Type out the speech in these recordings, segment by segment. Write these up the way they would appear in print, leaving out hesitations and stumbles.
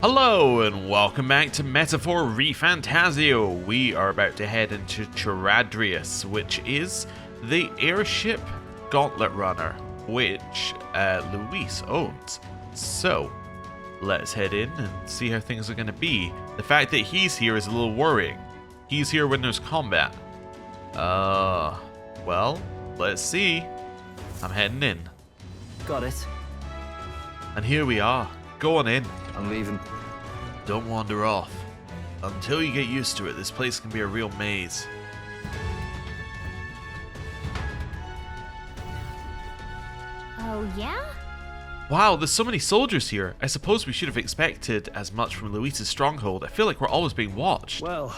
Hello and welcome back to Metaphor ReFantazio. We are about to head into Charadrius, which is the airship gauntlet runner, which Luis owns. So, let's head in and see how things are going to be. The fact that he's here is a little worrying. He's here when there's combat. Well, let's see. I'm heading in. Got it. And here we are. Go on in. I'm leaving. Don't wander off. Until you get used to it, this place can be a real maze. Oh, yeah? Wow, there's so many soldiers here. I suppose we should have expected as much from Luis's stronghold. I feel like we're always being watched. Well,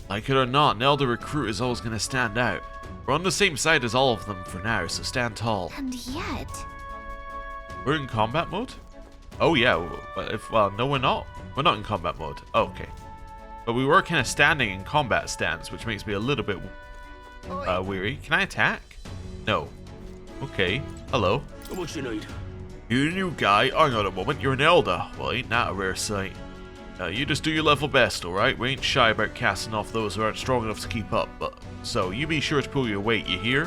Like it or not, an elder recruit is always going to stand out. We're on the same side as all of them for now, so stand tall. And yet... We're in combat mode? Oh yeah, well, no we're not. We're not in combat mode. Oh, okay. But we were kind of standing in combat stance, which makes me a little bit weary. Can I attack? No. Okay. Hello. what you need? You a new guy? Hang on a moment, you're an elder. Well, ain't that a rare sight? You just do your level best, alright? We ain't shy about casting off those who aren't strong enough to keep up, but... So, you be sure to pull your weight, you hear?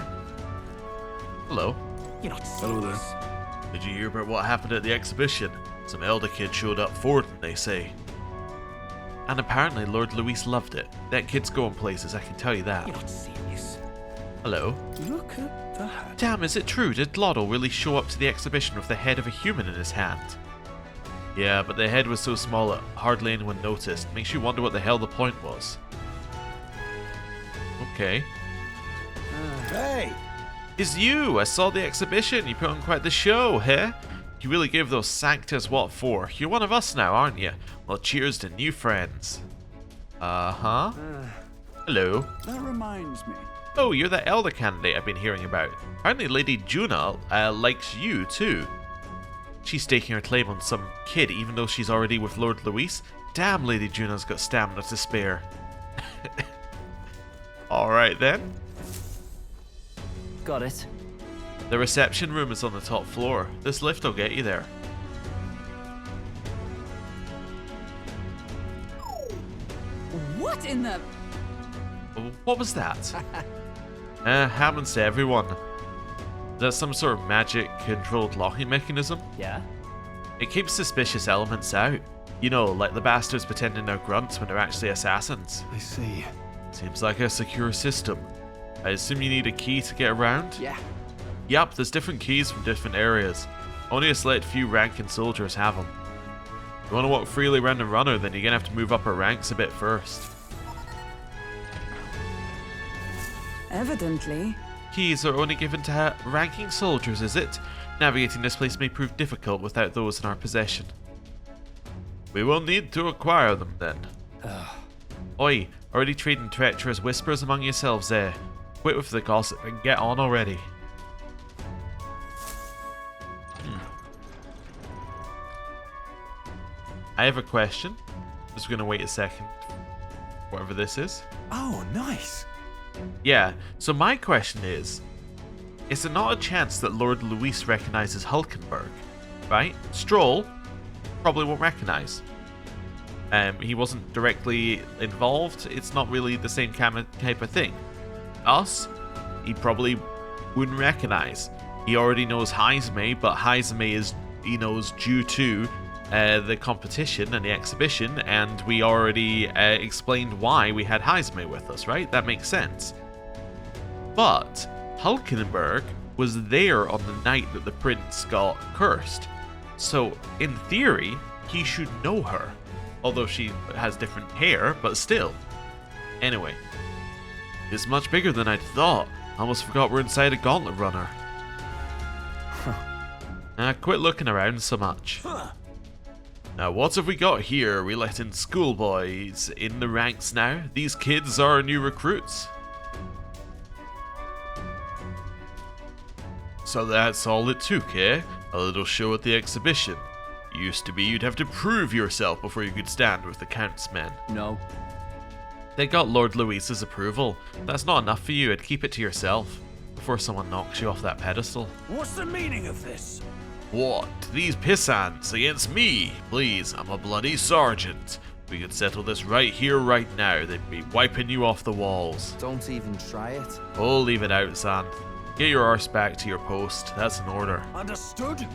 Hello. You're not Hello there. Did you hear about what happened at the exhibition? Some elder kid showed up for them, they say. And apparently Lord Luis loved it. That kid's going places, I can tell you that. You're not serious. Hello. Look at that. Damn, is it true? Did Lotto really show up to the exhibition with the head of a human in his hand? Yeah, but the head was so small that hardly anyone noticed. Makes you wonder what the hell the point was. Okay. Hey! It's you! I saw the exhibition. You put on quite the show, huh? You really gave those sanctas what for. You're one of us now, aren't you? Well, cheers to new friends. Uh-huh. Hello. That reminds me. Oh, you're that elder candidate I've been hearing about. Apparently Lady Juna likes you too. She's staking her claim on some kid even though she's already with Lord Luis. Damn, Lady Juna's got stamina to spare. Alright then. Got it. The reception room is on the top floor. This lift will get you there. What in the... What was that? Happens to everyone. Is that some sort of magic-controlled locking mechanism? Yeah? It keeps suspicious elements out. You know, like the bastards pretending they're grunts when they're actually assassins. I see. Seems like a secure system. I assume you need a key to get around? Yeah. Yup, there's different keys from different areas. Only a select few ranking soldiers have them. If you want to walk freely around the runner, then you're going to have to move up our ranks a bit first. Evidently. Keys are only given to ranking soldiers, is it? Navigating this place may prove difficult without those in our possession. We will need to acquire them then. Oi, already trading treacherous whispers among yourselves there. Quit with the gossip and get on already. I have a question. Just gonna wait a second. Whatever this is. Oh, nice. Yeah, so my question is there not a chance that Lord Luis recognizes Hulkenberg? Right? Stroll probably won't recognize. He wasn't directly involved. It's not really the same type of thing. Us, he probably wouldn't recognize. He already knows Heizme, but Heizme is, he knows, due to the competition and the exhibition, and we already explained why we had Heizme with us, right? That makes sense. But Hulkenberg was there on the night that the prince got cursed. So, in theory, he should know her. Although she has different hair, but still. Anyway. It's much bigger than I'd thought. I almost forgot we're inside a gauntlet runner. Quit looking around so much. Now, what have we got here? We let in schoolboys in the ranks now. These kids are our new recruits. So that's all it took, eh? A little show at the exhibition. Used to be you'd have to prove yourself before you could stand with the Count's men. No. They got Lord Luis's approval. That's not enough for you, I'd keep it to yourself before someone knocks you off that pedestal. What's the meaning of this? What? These pissants against me? Please, I'm a bloody sergeant. We could settle this right here, right now. They'd be wiping you off the walls. Don't even try it. Oh, leave it out, son. Get your arse back to your post. That's an order. Understood?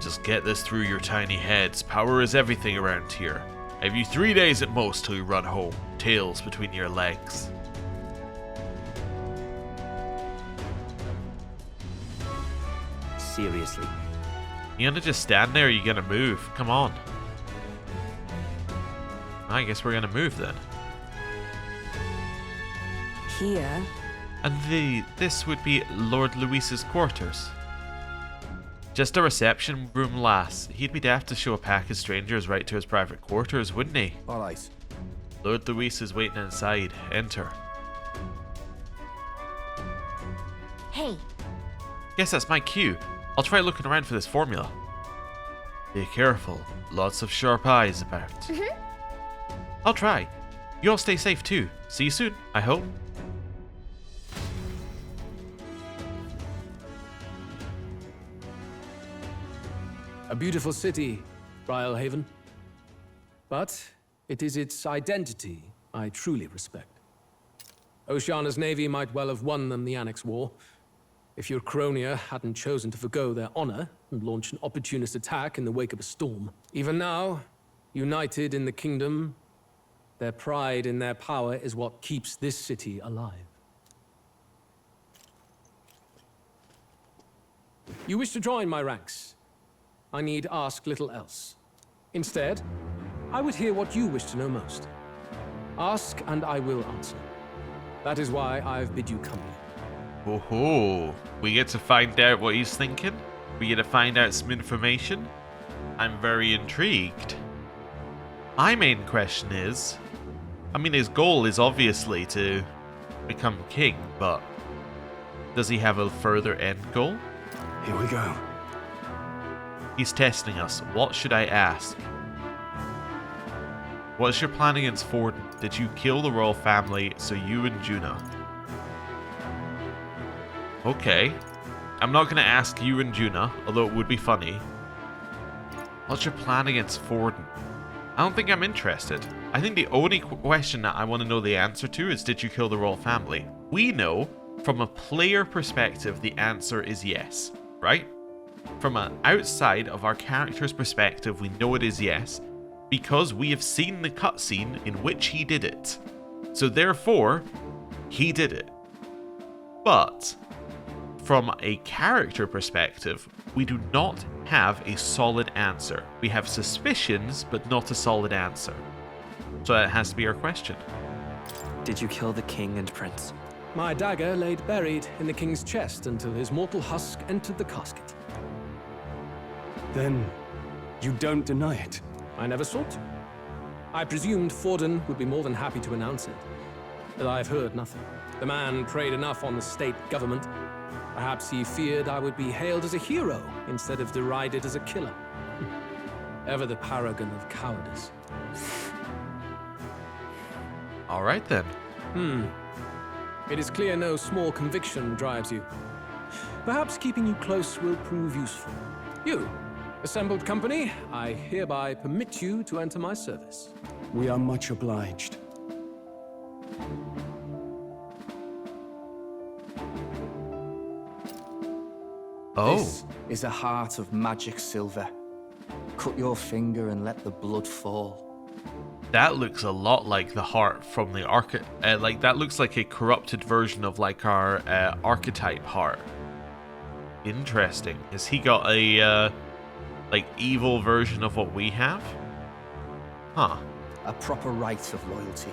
Just get this through your tiny heads. Power is everything around here. I have you 3 days at most till you run home. Tails between your legs. Seriously. You gonna just stand there or you gonna move? Come on. I guess we're gonna move then. Here? And this would be Lord Luis's quarters. Just a reception room, lass. He'd be daft to show a pack of strangers right to his private quarters, wouldn't he? All right. Lord Luis is waiting inside. Enter. Hey, Guess that's my cue. I'll try looking around for this formula. Be careful. Lots of sharp eyes about. I'll try. You all stay safe too. See you soon, I hope. A beautiful city, Haven. But it is its identity I truly respect. Oceana's navy might well have won them the Annex War, if your Cronia hadn't chosen to forgo their honor and launch an opportunist attack in the wake of a storm. Even now, united in the kingdom, their pride in their power is what keeps this city alive. You wish to join my ranks. I need ask little else. Instead, I would hear what you wish to know most. Ask and I will answer. That is why I've bid you come here. Oh ho! We get to find out what he's thinking? We get to find out some information? I'm very intrigued. My main question is, I mean, his goal is obviously to become king, but does he have a further end goal? Here we go. He's testing us. What should I ask? What's your plan against Forden? Did you kill the royal family so you and Juna? Okay. I'm not going to ask you and Juna, although it would be funny. What's your plan against Forden? I don't think I'm interested. I think the only question that I want to know the answer to is, did you kill the royal family? We know, from a player perspective, the answer is yes, right? From an outside of our character's perspective, we know it is yes, because we have seen the cutscene in which he did it. So therefore, he did it. But from a character perspective, we do not have a solid answer. We have suspicions, but not a solid answer. So that has to be our question. Did you kill the king and prince? My dagger laid buried in the king's chest until his mortal husk entered the casket. Then you don't deny it. I never sought to. I presumed Forden would be more than happy to announce it, but I've heard nothing. The man preyed enough on the state government. Perhaps he feared I would be hailed as a hero instead of derided as a killer. Ever the paragon of cowardice. Alright then. It is clear no small conviction drives you. Perhaps keeping you close will prove useful. You, assembled company, I hereby permit you to enter my service. We are much obliged. Oh. This is a heart of magic silver. Cut your finger and let the blood fall. That looks a lot like the heart from the like that looks like a corrupted version of like our archetype heart. Interesting. Has he got a like evil version of what we have? Huh. A proper rite of loyalty.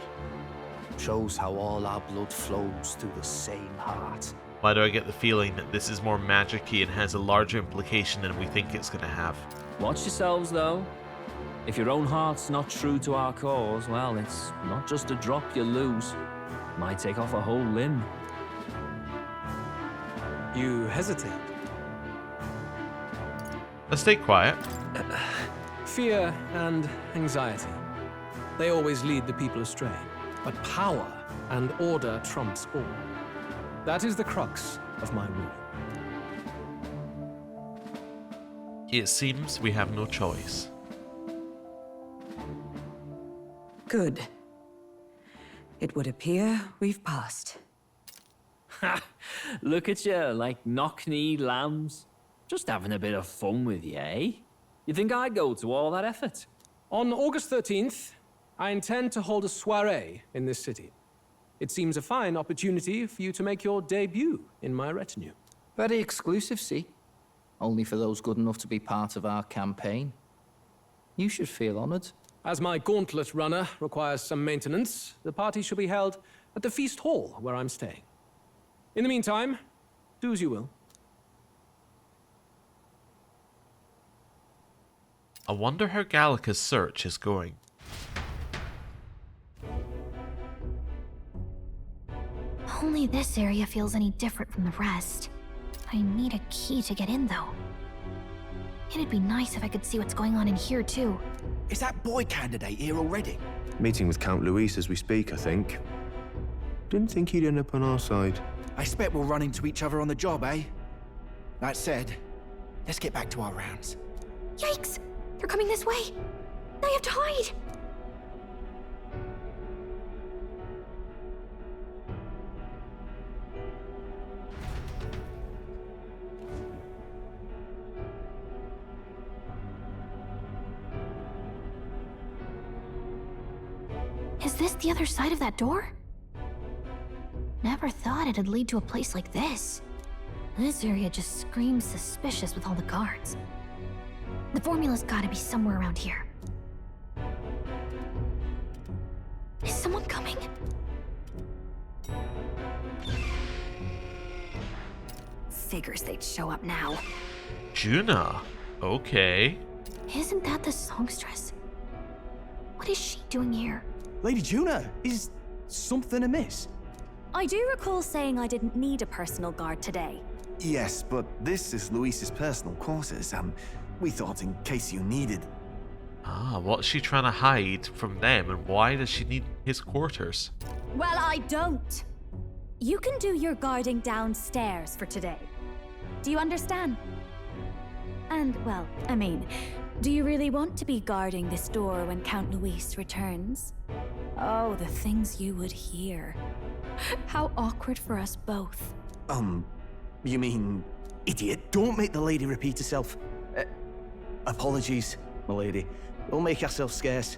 Shows how all our blood flows through the same heart. Why do I get the feeling that this is more magic-y and has a larger implication than we think it's going to have? Watch yourselves, though. If your own heart's not true to our cause, well, it's not just a drop you lose. Might take off a whole limb. You hesitate. Let's stay quiet. Fear and anxiety. They always lead the people astray. But power and order trumps all. That is the crux of my rule. It seems we have no choice. Good. It would appear we've passed. Ha! Look at you, like knock-kneed lambs. Just having a bit of fun with you, eh? You think I'd go to all that effort? On August 13th, I intend to hold a soiree in this city. It seems a fine opportunity for you to make your debut in my retinue. Very exclusive, see? Only for those good enough to be part of our campaign. You should feel honored. As my gauntlet runner requires some maintenance, the party shall be held at the feast hall where I'm staying. In the meantime, do as you will. I wonder how Gallica's search is going. Only this area feels any different from the rest. I need a key to get in, though. It'd be nice if I could see what's going on in here, too. Is that boy candidate here already? Meeting with Count Luis as we speak, I think. Didn't think he'd end up on our side. I expect we'll run into each other on the job, eh? That said, let's get back to our rounds. Yikes! They're coming this way! I have to hide! Is this the other side of that door? Never thought it'd lead to a place like this. This area just screams suspicious with all the guards. The formula's gotta be somewhere around here. Is someone coming? Figures they'd show up now. Juna. Okay. Isn't that the songstress? What is she doing here? Lady Juna, is something amiss? I do recall saying I didn't need a personal guard today. Yes, but this is Luis's personal quarters. We thought in case you needed. Ah, what's she trying to hide from them, and why does she need his quarters? Well, I don't. You can do your guarding downstairs for today. Do you understand? And, well, I mean, do you really want to be guarding this door when Count Luis returns? Oh, the things you would hear. How awkward for us both. You mean, idiot, don't make the lady repeat herself. Apologies, my lady. We'll make ourselves scarce.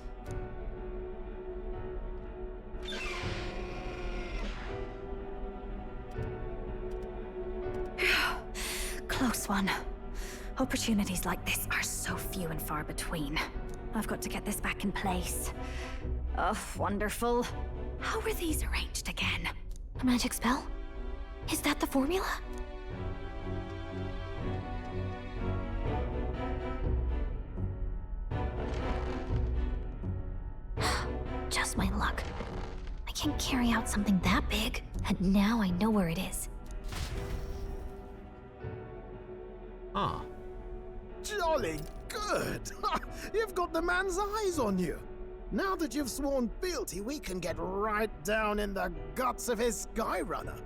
Close one. Opportunities like this are so few and far between. I've got to get this back in place. Oh, wonderful. How were these arranged again? A magic spell? Is that the formula? Just my luck. I can't carry out something that big, and now I know where it is. Huh. Jolly good! You've got the man's eyes on you. Now that you've sworn fealty, we can get right down in the guts of his Skyrunner.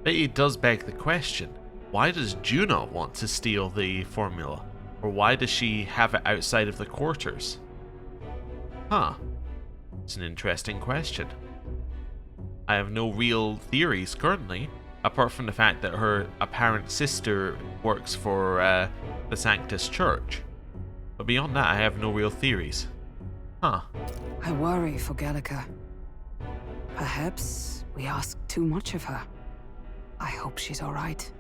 But it does beg the question, why does Juno want to steal the formula? Or why does she have it outside of the quarters? Huh. It's an interesting question. I have no real theories currently, apart from the fact that her apparent sister works for the Sanctus Church. But beyond that, I have no real theories. Huh. I worry for Gallica. Perhaps we ask too much of her. I hope she's all right.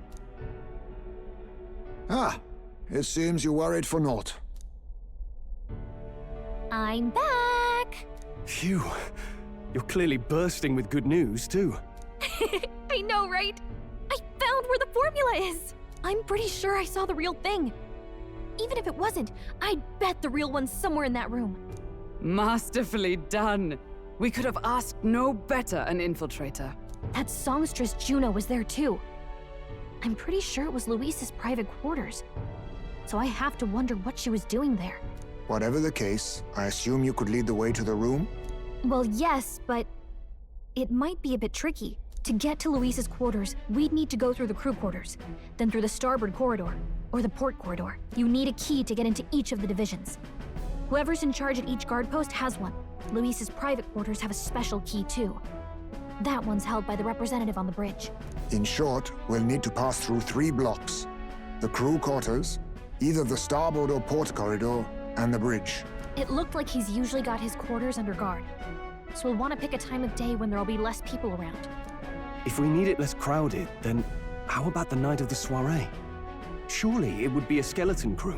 Ah, it seems you're worried for naught. I'm back! Phew. You're clearly bursting with good news, too. I know, right? I found where the formula is! I'm pretty sure I saw the real thing. Even if it wasn't, I'd bet the real one's somewhere in that room. Masterfully done. We could have asked no better an infiltrator. That songstress Juno was there too. I'm pretty sure it was Luis's private quarters. So I have to wonder what she was doing there. Whatever the case, I assume you could lead the way to the room? Well, yes, but it might be a bit tricky. To get to Luis's quarters, we'd need to go through the crew quarters, then through the starboard corridor, or the port corridor. You need a key to get into each of the divisions. Whoever's in charge at each guard post has one. Luis's private quarters have a special key too. That one's held by the representative on the bridge. In short, we'll need to pass through 3 blocks. The crew quarters, either the starboard or port corridor, and the bridge. It looked like he's usually got his quarters under guard. So we'll want to pick a time of day when there'll be less people around. If we need it less crowded, then how about the night of the soiree? Surely it would be a skeleton crew.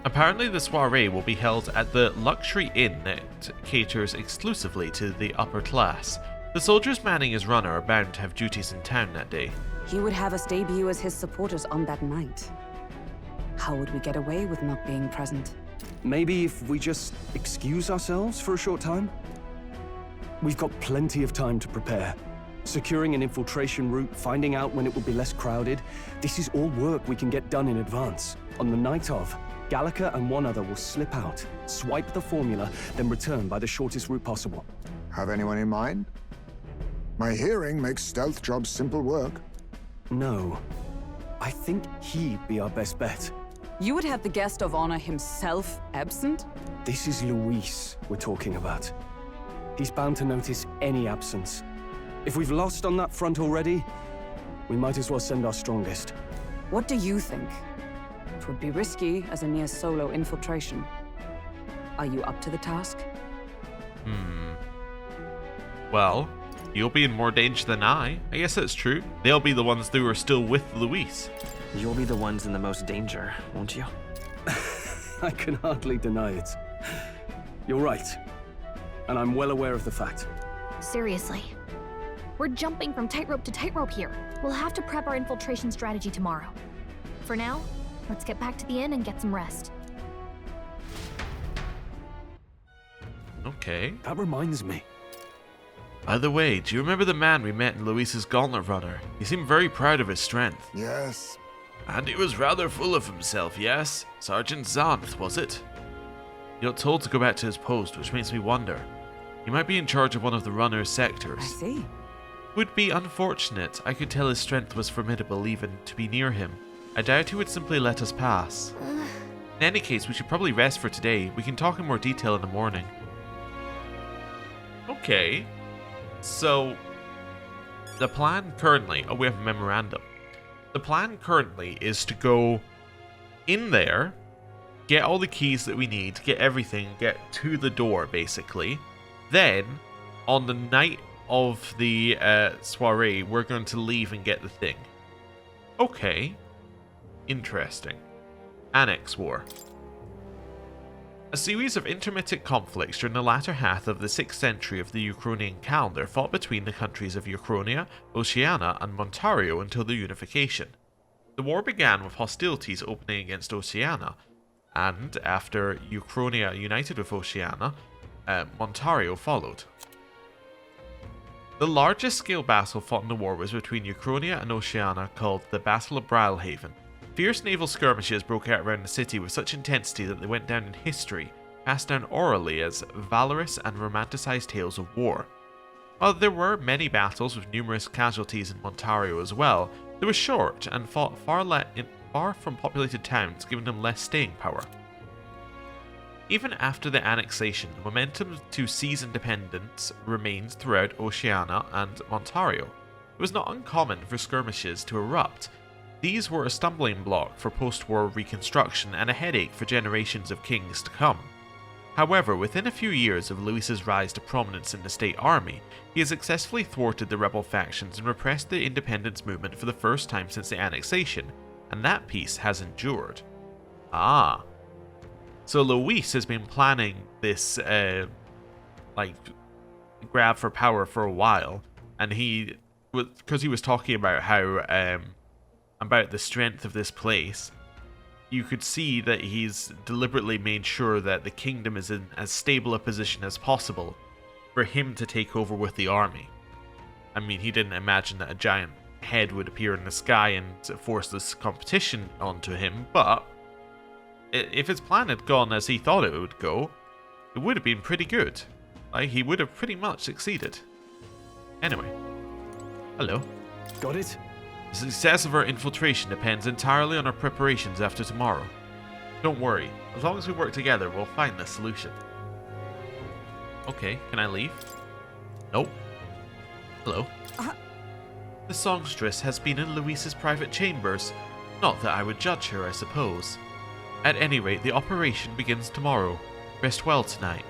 Apparently the soiree will be held at the luxury inn that caters exclusively to the upper class. The soldiers manning his runner are bound to have duties in town that day. He would have us debut as his supporters on that night. How would we get away with not being present? Maybe if we just excuse ourselves for a short time? We've got plenty of time to prepare. Securing an infiltration route, finding out when it will be less crowded, this is all work we can get done in advance. On the night of, Gallica and one other will slip out, swipe the formula, then return by the shortest route possible. Have anyone in mind? My hearing makes stealth jobs simple work. No. I think he'd be our best bet. You would have the guest of honor himself absent? This is Luis we're talking about. He's bound to notice any absence. If we've lost on that front already, we might as well send our strongest. What do you think? It would be risky as a near solo infiltration. Are you up to the task? Well, you'll be in more danger than I guess that's true. They'll be the ones who are still with Luis. You'll be the ones in the most danger, won't you? I can hardly deny it. You're right. And I'm well aware of the fact. Seriously. We're jumping from tightrope to tightrope here. We'll have to prep our infiltration strategy tomorrow. For now, let's get back to the inn and get some rest. Okay. That reminds me. By the way, do you remember the man we met in Luis's gauntlet runner? He seemed very proud of his strength. Yes. And he was rather full of himself, yes? Sergeant Zanth, was it? He got told to go back to his post, which makes me wonder. He might be in charge of one of the runner's sectors. I see. Would be unfortunate. I could tell his strength was formidable even to be near him. I doubt he would simply let us pass. In any case, we should probably rest for today. We can talk in more detail in the morning. Okay. So, the plan currently... Oh, we have a memorandum. The plan currently is to go in there, get all the keys that we need, get everything, get to the door, basically. Then, on the night of the soiree, we're going to leave and get the thing. Okay. Interesting. Annex War. A series of intermittent conflicts during the latter half of the 6th century of the Uchronian calendar fought between the countries of Uchronia, Oceania, and Montario until their unification. The war began with hostilities opening against Oceania, and after Uchronia united with Oceania, Montario followed. The largest scale battle fought in the war was between Uchronia and Oceania, called the Battle of Brilhaven. Fierce naval skirmishes broke out around the city with such intensity that they went down in history, passed down orally as valorous and romanticized tales of war. While there were many battles with numerous casualties in Montario as well, they were short and fought far from populated towns, giving them less staying power. Even after the annexation, the momentum to seize independence remained throughout Oceania and Montario. It was not uncommon for skirmishes to erupt. These were a stumbling block for post-war reconstruction and a headache for generations of kings to come. However, within a few years of Luis's rise to prominence in the state army, he has successfully thwarted the rebel factions and repressed the independence movement for the first time since the annexation, and that peace has endured. Ah. So Luis has been planning this, grab for power for a while, and because he was talking about how, about the strength of this place, you could see that he's deliberately made sure that the kingdom is in as stable a position as possible for him to take over with the army. I mean, he didn't imagine that a giant head would appear in the sky and force this competition onto him, but if his plan had gone as he thought it would go, it would have been pretty good. Like, he would have pretty much succeeded. Anyway. Hello. Got it? The success of our infiltration depends entirely on our preparations after tomorrow. Don't worry, as long as we work together, we'll find the solution. Okay, can I leave? Nope. Hello. The songstress has been in Luis's private chambers. Not that I would judge her, I suppose. At any rate, the operation begins tomorrow. Rest well tonight.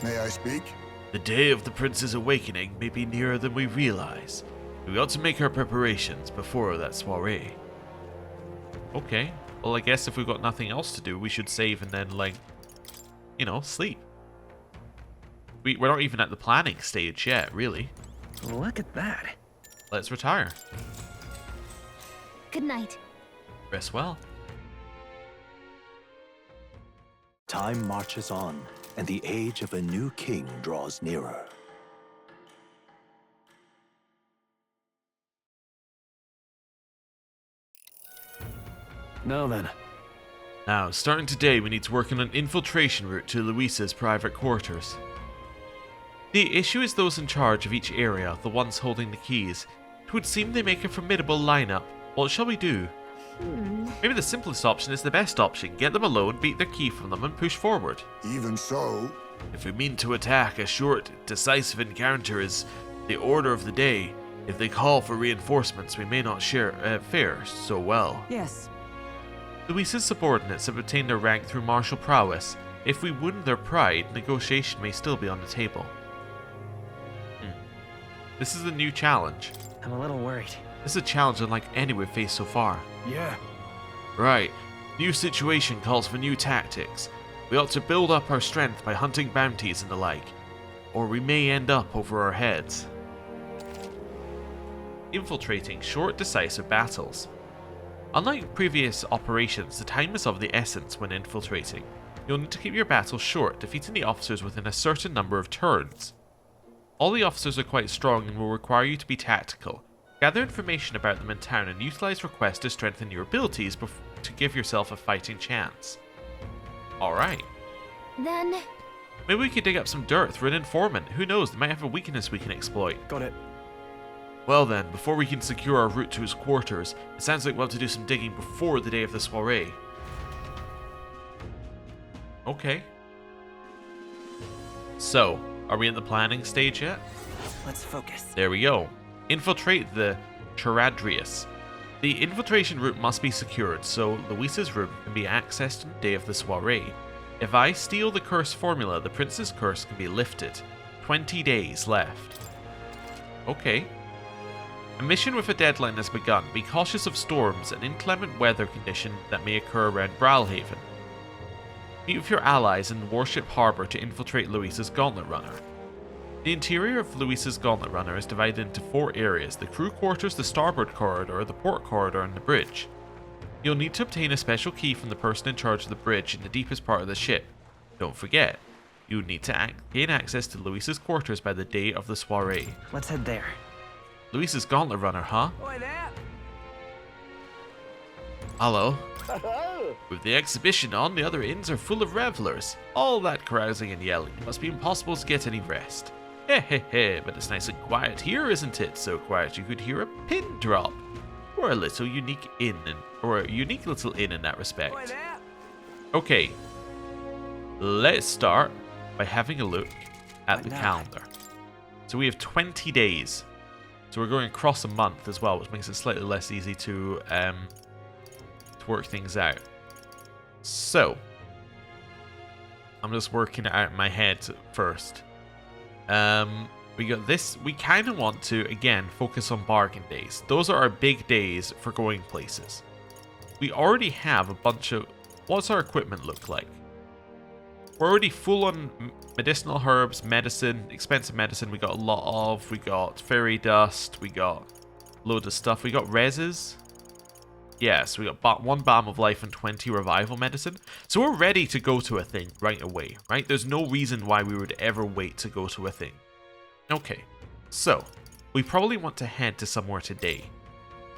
May I speak? The day of the prince's awakening may be nearer than we realize. We ought to make our preparations before that soiree. Okay, well I guess if we've got nothing else to do, we should save and then, like, you know, sleep. We're not even at the planning stage yet, really. Look at that. Let's retire. Good night. Rest well. Time marches on, and the age of a new king draws nearer. Now then. Now, starting today, we need to work on an infiltration route to Luisa's private quarters. The issue is those in charge of each area, the ones holding the keys. It would seem they make a formidable lineup. What shall we do? Maybe the simplest option is the best option. Get them alone, beat their key from them, and push forward. Even so... If we mean to attack, a short, decisive encounter is the order of the day. If they call for reinforcements, we may not fare so well. Yes. Luisa's subordinates have obtained their rank through martial prowess. If we wound their pride, negotiation may still be on the table. This is a new challenge. I'm a little worried. This is a challenge unlike any we've faced so far. Yeah. Right. New situation calls for new tactics. We ought to build up our strength by hunting bounties and the like. Or we may end up over our heads. Infiltrating short, decisive battles. Unlike previous operations, the time is of the essence when infiltrating. You'll need to keep your battles short, defeating the officers within a certain number of turns. All the officers are quite strong and will require you to be tactical. Gather information about them in town and utilize requests to strengthen your abilities to give yourself a fighting chance. Alright. Then... Maybe we could dig up some dirt through an informant. Who knows, they might have a weakness we can exploit. Got it. Well then, before we can secure our route to his quarters, it sounds like we'll have to do some digging before the day of the soiree. Okay. So, are we in the planning stage yet? Let's focus. There we go. Infiltrate the Charadrius. The infiltration route must be secured, so Luisa's room can be accessed on the day of the soiree. If I steal the curse formula, the prince's curse can be lifted. 20 days left. Okay. A mission with a deadline has begun. Be cautious of storms and inclement weather conditions that may occur around Bralhaven. Meet with your allies in Warship Harbour to infiltrate Luisa's Gauntlet Runner. The interior of Luisa's Gauntlet Runner is divided into 4 areas: the crew quarters, the starboard corridor, the port corridor, and the bridge. You'll need to obtain a special key from the person in charge of the bridge in the deepest part of the ship. Don't forget, you would need to gain access to Luisa's quarters by the day of the soiree. Let's head there. Luisa's Gauntlet Runner, huh? Oi there! Hello. With the exhibition on, the other inns are full of revelers. All that carousing and yelling. It must be impossible to get any rest. Heh, but it's nice and quiet here, isn't it? So quiet you could hear a pin drop. Or a little unique inn, or a unique little inn in that respect. Okay. Let's start by having a look at the calendar. So we have 20 days. So we're going across a month as well, which makes it slightly less easy to work things out. So, I'm just working it out in my head first. We got this. We kind of want to, again, focus on bargain days. Those are our big days for going places. We already have a bunch of... What's our equipment look like? We're already full on medicinal herbs, medicine, expensive medicine. We got a lot of. We got fairy dust. We got a load of stuff. We got reses. Yes, we got 1 balm of life and 20 revival medicine. So we're ready to go to a thing right away, right? There's no reason why we would ever wait to go to a thing. Okay, so we probably want to head to somewhere today.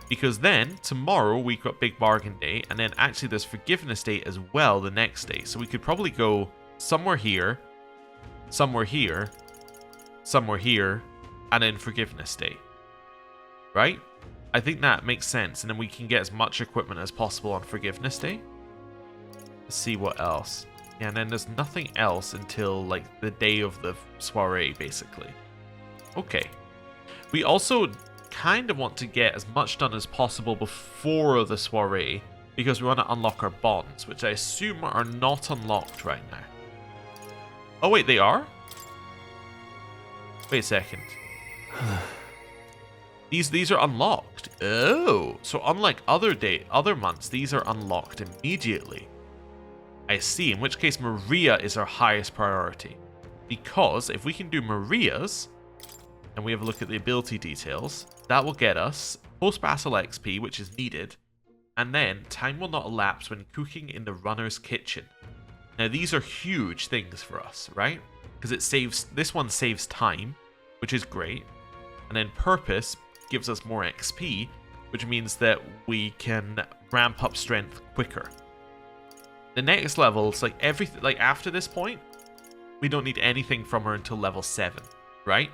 Because then, tomorrow, we've got Big Bargain Day, and then actually there's Forgiveness Day as well the next day. So we could probably go somewhere here, somewhere here, somewhere here, and then Forgiveness Day. right? I think that makes sense, and then we can get as much equipment as possible on Forgiveness Day. Let's see what else. Yeah, and then there's nothing else until like the day of the soiree, basically. Okay. We also kind of want to get as much done as possible before the soiree, because we want to unlock our bonds, which I assume are not unlocked right now. Oh wait, they are? Wait a second. These are unlocked. Oh, so unlike other months, these are unlocked immediately. I see, in which case Maria is our highest priority. Because if we can do Maria's, and we have a look at the ability details, that will get us post-battle XP, which is needed, and then time will not elapse when cooking in the runner's kitchen. Now these are huge things for us, right? Because this one saves time, which is great, and then purpose gives us more XP, which means that we can ramp up strength quicker. The next level, it's like everything, like after this point, we don't need anything from her until level 7, right?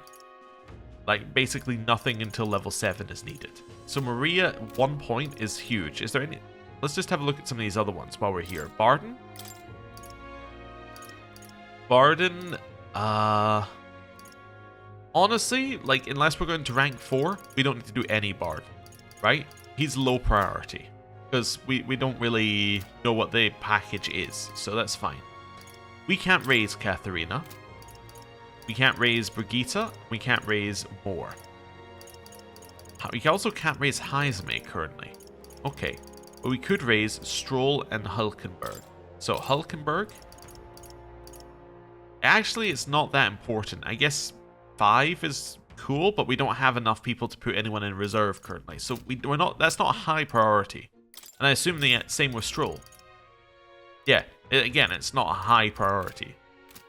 Like basically nothing until level 7 is needed. So Maria, 1 point is huge. Is there any? Let's just have a look at some of these other ones while we're here. Barden? Barden, honestly, like unless we're going to rank 4, we don't need to do any Bard, right? He's low priority. Because we don't really know what the package is, so that's fine. We can't raise Katharina. We can't raise Brigitte. We can't raise Moore. We also can't raise Heisme currently. Okay, but we could raise Stroll and Hulkenberg. So Hulkenberg, actually it's not that important. I guess 5 is cool, but we don't have enough people to put anyone in reserve currently. So we're not. That's not a high priority. And I assume the same with Stroll. Yeah, again, it's not a high priority.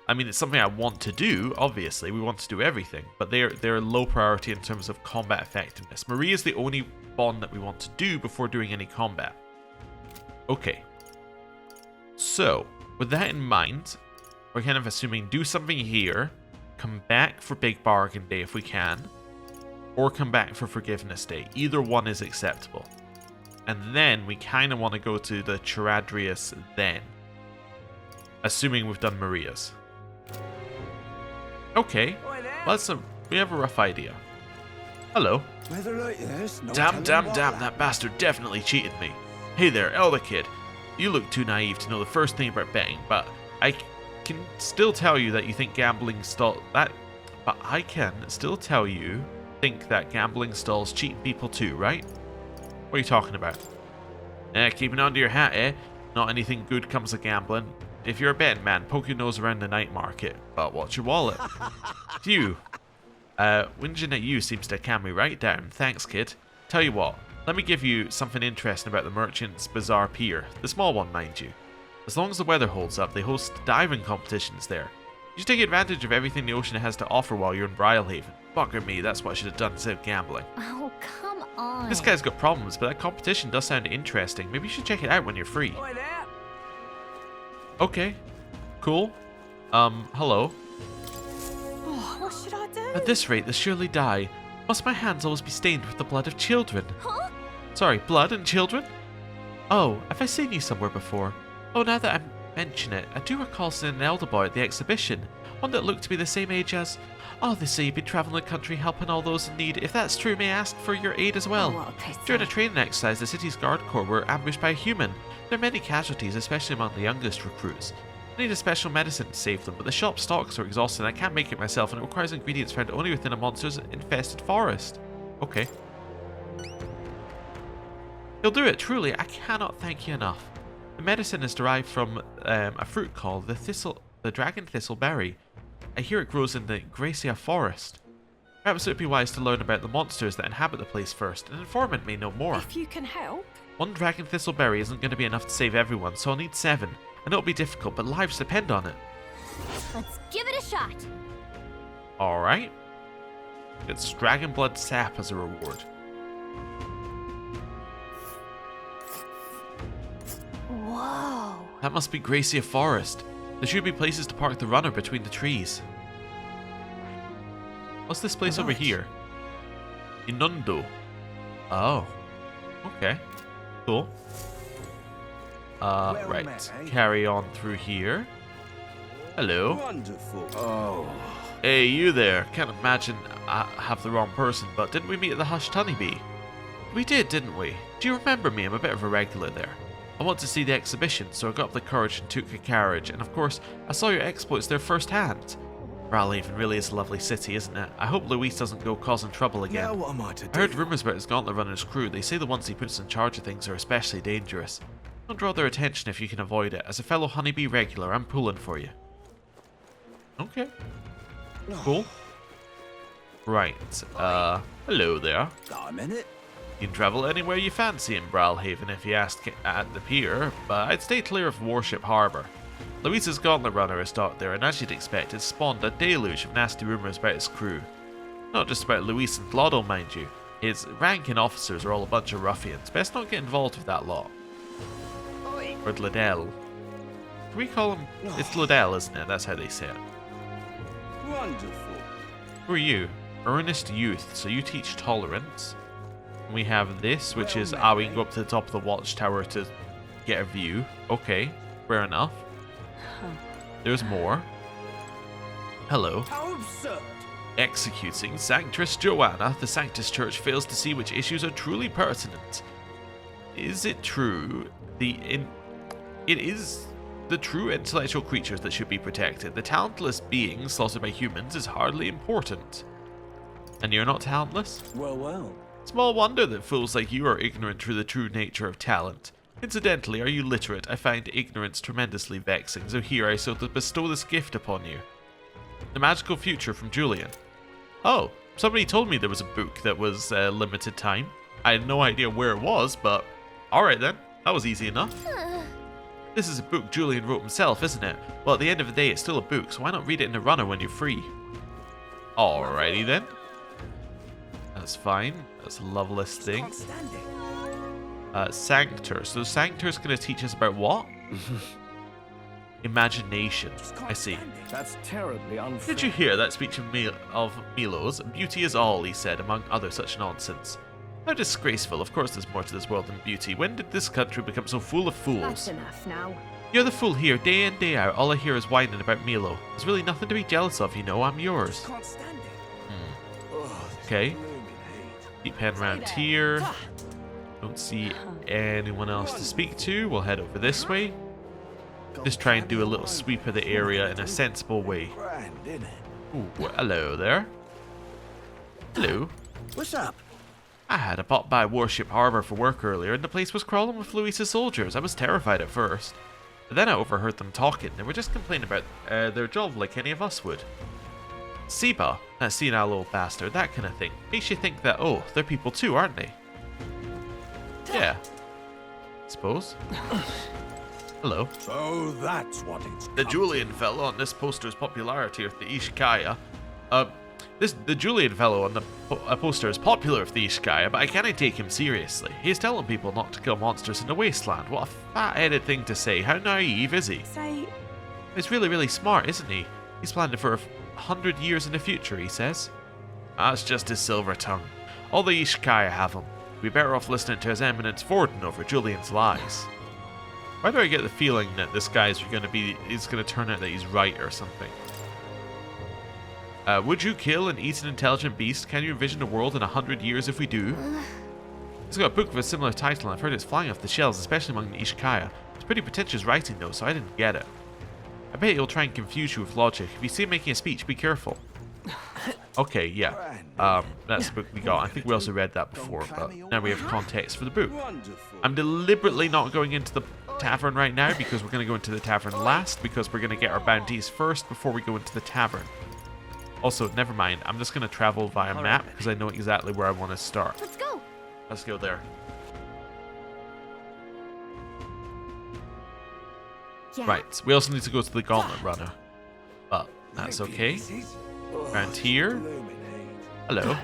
I mean, it's something I want to do, obviously. We want to do everything, but they're low priority in terms of combat effectiveness. Maria is the only bond that we want to do before doing any combat. Okay. So, with that in mind, we're kind of assuming do something here, come back for Big Bargain Day if we can, or come back for Forgiveness Day. Either one is acceptable. And then we kind of want to go to the Charadrius then. Assuming we've done Maria's. Okay, we have a rough idea. Hello. Weather like this, no Damn, that bastard definitely cheated me. Hey there, Elder Kid. You look too naive to know the first thing about betting, but I can still tell you that you think gambling stalls cheating people too, right? What are you talking about? Keeping on to your hat, eh? Not anything good comes of gambling. If you're a betting man, poke your nose around the night market, but watch your wallet. Phew. Whinging at you seems to calm me right down. Thanks, kid. Tell you what, let me give you something interesting about the Merchant's Bazaar Pier. The small one, mind you. As long as the weather holds up, they host diving competitions there. You should take advantage of everything the ocean has to offer while you're in Brylehaven. Bugger me, that's what I should have done instead of gambling. Oh, come on. This guy's got problems, but that competition does sound interesting. Maybe you should check it out when you're free. Okay. Cool. Hello. Oh, what should I do? At this rate, they'll surely die. Must my hands always be stained with the blood of children? Huh? Sorry, blood and children? Oh, have I seen you somewhere before? Oh, now that I mention it, I do recall seeing an elder boy at the exhibition. One that looked to be the same age as... Oh, they say you've been traveling the country helping all those in need. If that's true, may I ask for your aid as well? Oh, what a pity. During a training exercise, the city's guard corps were ambushed by a human. There are many casualties, especially among the youngest recruits. I need a special medicine to save them, but the shop stocks are exhausted and I can't make it myself, and it requires ingredients found only within a monster's infested forest. Okay. You'll do it, truly. I cannot thank you enough. The medicine is derived from a fruit called the dragon thistle berry. I hear it grows in the Gracia forest. Perhaps it would be wise to learn about the monsters that inhabit the place first. An informant may know more. If you can help. One dragon thistle berry isn't going to be enough to save everyone, so I'll need 7. I know it'll be difficult, but lives depend on it. Let's give it a shot. Alright. It's dragon blood sap as a reward. Whoa. That must be Gracia Forest. There should be places to park the runner between the trees. What's this place over here? Inundo. Oh. Okay. Cool. Right. Carry on through here. Hello. Wonderful. Oh. Hey, you there. Can't imagine I have the wrong person, but didn't we meet at the Hushed Honeybee? We did, didn't we? Do you remember me? I'm a bit of a regular there. I want to see the exhibition, so I got up the courage and took a carriage, and of course, I saw your exploits there firsthand. Brawlhaven really is a lovely city, isn't it? I hope Luis doesn't go causing trouble again. Now what am I to do? I heard rumours about his gauntlet runner's crew. They say the ones he puts in charge of things are especially dangerous. Don't draw their attention if you can avoid it. As a fellow honeybee regular, I'm pulling for you. Okay. Cool. Right. Hello there. Got a minute? You can travel anywhere you fancy in Brawlhaven if you ask at the pier, but I'd stay clear of Warship Harbour. Luis's gauntlet runner is docked there, and as you'd expect, it's spawned a deluge of nasty rumours about his crew. Not just about Luis and Glottal, mind you. His ranking officers are all a bunch of ruffians. Best not get involved with that lot. Or Glodell. Can we call him? It's Glodell, isn't it? That's how they say it. Wonderful. Who are you? Earnest Youth, so you teach tolerance. And we have this, which is, we can go up to the top of the watchtower to get a view. Okay, fair enough. There's more. Hello. How absurd. Executing Sanctress Joanna, the Sanctus Church fails to see which issues are truly pertinent. Is it true it is the true intellectual creatures that should be protected? The talentless being slaughtered by humans is hardly important. And you're not talentless? Well, well. Small wonder that fools like you are ignorant to the true nature of talent. Incidentally, are you literate? I find ignorance tremendously vexing, so here I so to bestow this gift upon you. The Magical Future from Julian. Oh, somebody told me there was a book that was limited time. I had no idea where it was, but alright then, that was easy enough. This is a book Julian wrote himself, isn't it? Well, at the end of the day, it's still a book, so why not read it in a runner when you're free? Alrighty then. That's fine. That's the loveliest thing. Sanctor. So Sanctor's going to teach us about what? Imagination. I see. That's terribly unfair. Did you hear that speech of Milo's? Beauty is all, he said, among other such nonsense. How disgraceful. Of course there's more to this world than beauty. When did this country become so full of fools? That's enough now. You're the fool here, day in, day out. All I hear is whining about Milo. There's really nothing to be jealous of, you know. I'm yours. Okay. Keep heading around here. Don't see anyone else to speak to. We'll head over this way. Just try and do a little sweep of the area in a sensible way. Ooh, hello there. Hello. What's up? I had a pop by Warship Harbour for work earlier, and the place was crawling with Luis's soldiers. I was terrified at first. But then I overheard them talking. They were just complaining about their job like any of us would. Seba, that senile old bastard, that kind of thing. Makes you think that, oh, they're people too, aren't they? Yeah. Suppose. Hello. So that's what it's The Julian fellow on this poster's popularity of the Ishkaya. The Julian fellow on the poster is popular with the Ishkaya, but I can't take him seriously. He's telling people not to kill monsters in the wasteland. What a fat-headed thing to say. How naive is he? He's really, really smart, isn't he? He's planning for 100 years in the future, he says. That's just his silver tongue. All the Ishkaya have him. We'd be better off listening to his eminence Forden over Julian's lies. Why do I get the feeling that this guy's going to turn out that he's right or something? Would you kill and eat an intelligent beast? Can you envision a world in 100 years if we do? It's got a book with a similar title, and I've heard it's flying off the shelves, especially among the Ishkaya. It's pretty pretentious writing though, so I didn't get it. I bet he'll try and confuse you with logic. If you see him making a speech, be careful. Okay, yeah. That's the book we got. I think we also read that before, but now we have context for the book. I'm deliberately not going into the tavern right now because we're going to go into the tavern last, because we're going to get our bounties first before we go into the tavern. Also, never mind. I'm just going to travel via map because I know exactly where I want to start. Let's go. Let's go there. Yeah. Right. We also need to go to the Gauntlet Runner, but that's okay. Around here. Hello.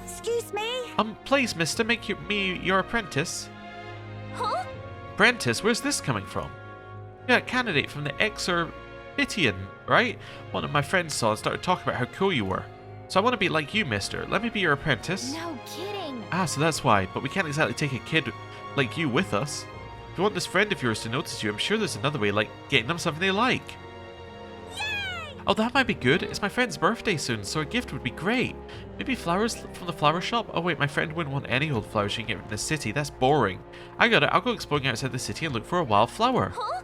Excuse me? Please, mister, make me your apprentice. Huh? Apprentice? Where's this coming from? Yeah, a candidate from the Exorbitian, right? One of my friends saw and started talking about how cool you were. So I want to be like you, mister. Let me be your apprentice. No kidding. Ah, so that's why. But we can't exactly take a kid like you with us. If you want this friend of yours to notice you, I'm sure there's another way, like getting them something they like. Oh, that might be good. It's my friend's birthday soon, so a gift would be great. Maybe flowers from the flower shop? Oh wait, my friend wouldn't want any old flowers she can get from the city. That's boring. I got it. I'll go exploring outside the city and look for a wild flower. Huh?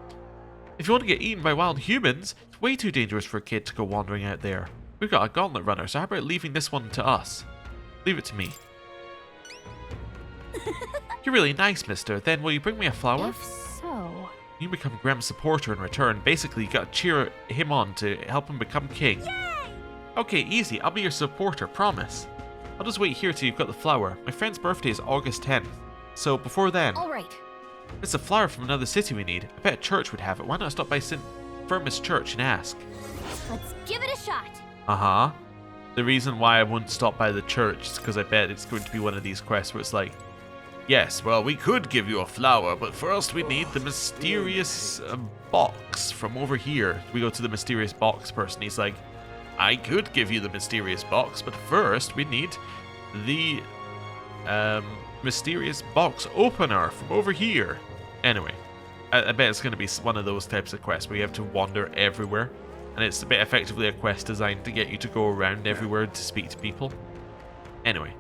If you want to get eaten by wild humans, it's way too dangerous for a kid to go wandering out there. We've got a gauntlet runner, so how about leaving this one to us? Leave it to me. You're really nice, mister. Then will you bring me a flower? If so... You become Graham's supporter in return. Basically, you gotta cheer him on to help him become king. Yay! Okay, easy. I'll be your supporter, promise. I'll just wait here till you've got the flower. My friend's birthday is August 10th. So before then... Alright. It's a flower from another city we need. I bet a church would have it. Why not stop by St. Firmus Church and ask? Let's give it a shot. Uh-huh. The reason why I wouldn't stop by the church is because I bet it's going to be one of these quests where it's like, yes, well, we could give you a flower, but first we need the mysterious box from over here. We go to the mysterious box person. He's like, I could give you the mysterious box, but first we need the mysterious box opener from over here. Anyway, I bet it's going to be one of those types of quests where you have to wander everywhere. And it's a bit effectively a quest designed to get you to go around everywhere to speak to people. Anyway,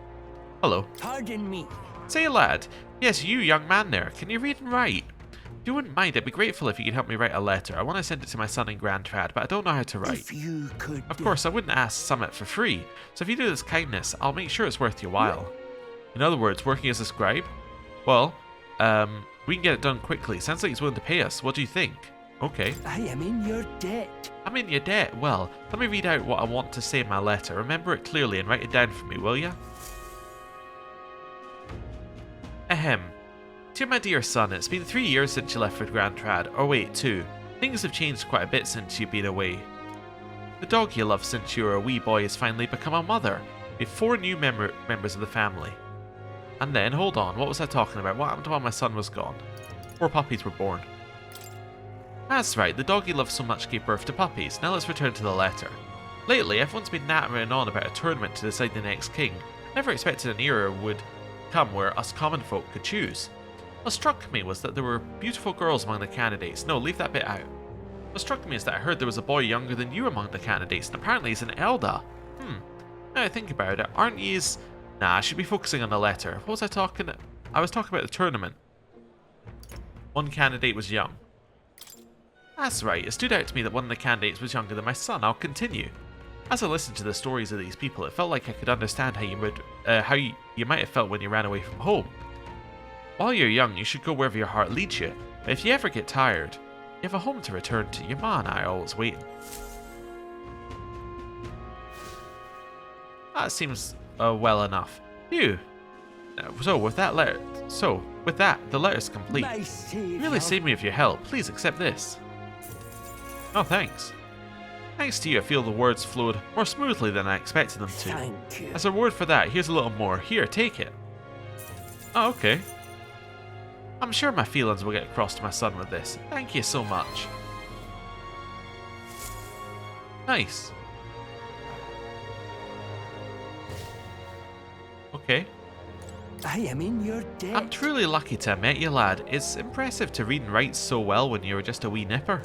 hello. Pardon me. Say, lad. Yes, you, young man there. Can you read and write? If you wouldn't mind, I'd be grateful if you could help me write a letter. I want to send it to my son in Grand Trad, but I don't know how to write. If you could... Of course, I wouldn't ask Summit for free. So if you do this kindness, I'll make sure it's worth your while. In other words, working as a scribe? Well, we can get it done quickly. Sounds like he's willing to pay us. What do you think? Okay. I am in your debt. I'm in your debt. Well, let me read out what I want to say in my letter. Remember it clearly and write it down for me, will ya? Ahem. Dear my dear son, it's been 3 years since you left for Grand Trad. Or wait, 2. Things have changed quite a bit since you've been away. The dog you loved since you were a wee boy has finally become a mother. We have 4 new members of the family. And then, hold on, what was I talking about? What happened while my son was gone? 4 puppies were born. That's right, the dog you loved so much gave birth to puppies. Now let's return to the letter. Lately, everyone's been nattering on about a tournament to decide the next king. Never expected an era would come where us common folk could choose. What struck me was that there were beautiful girls among the candidates. No, leave that bit out. What struck me is that I heard there was a boy younger than you among the candidates, and apparently he's an elder. Now I think about it, aren't yous... Nah, I should be focusing on the letter. What was I talking... I was talking about the tournament. One candidate was young. That's right, it stood out to me that one of the candidates was younger than my son. I'll continue. As I listened to the stories of these people, it felt like I could understand how you might have felt when you ran away from home. While you're young, you should go wherever your heart leads you. But if you ever get tired, you have a home to return to. Your ma and I are always waiting. That seems well enough. Phew. With that, the letter's complete. You really saved me of your help. Please accept this. Oh, thanks. Thanks to you, I feel the words flowed more smoothly than I expected them to. Thank you. As a reward for that, here's a little more. Here, take it. Oh, okay. I'm sure my feelings will get across to my son with this. Thank you so much. Nice. Okay. I am in your debt. I'm truly lucky to have met you, lad. It's impressive to read and write so well when you were just a wee nipper.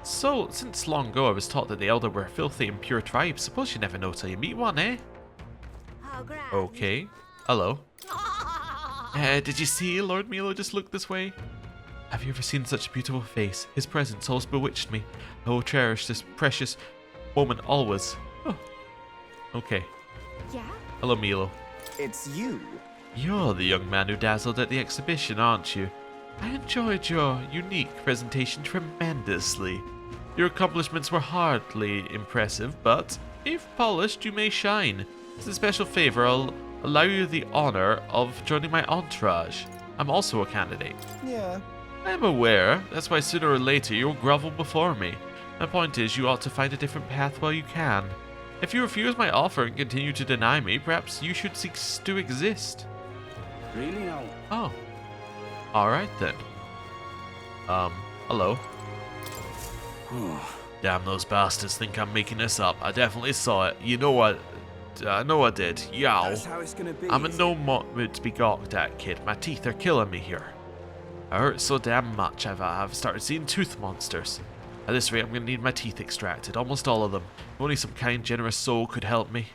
So, since long ago I was taught that the Elder were a filthy and pure tribe. Suppose you never know till you meet one, eh? Okay. Hello. Did you see Lord Milo just look this way? Have you ever seen such a beautiful face? His presence always bewitched me. I will cherish this precious moment always. Oh. Okay. Yeah? Hello, Milo. It's you. You're the young man who dazzled at the exhibition, aren't you? I enjoyed your unique presentation tremendously. Your accomplishments were hardly impressive, but if polished, you may shine. As a special favor, I'll allow you the honor of joining my entourage. I'm also a candidate. Yeah. I'm aware. That's why sooner or later you'll grovel before me. My point is, you ought to find a different path while you can. If you refuse my offer and continue to deny me, perhaps you should cease to exist. Really now? Oh. Alright then. Hello. Damn, those bastards think I'm making this up. I definitely saw it. You know what? I know I did. Yow. That's how it's gonna be. I'm in no mood to be gawked at, kid. My teeth are killing me here. I hurt so damn much, I've started seeing tooth monsters. At this rate, I'm gonna need my teeth extracted. Almost all of them. If only some kind, generous soul could help me.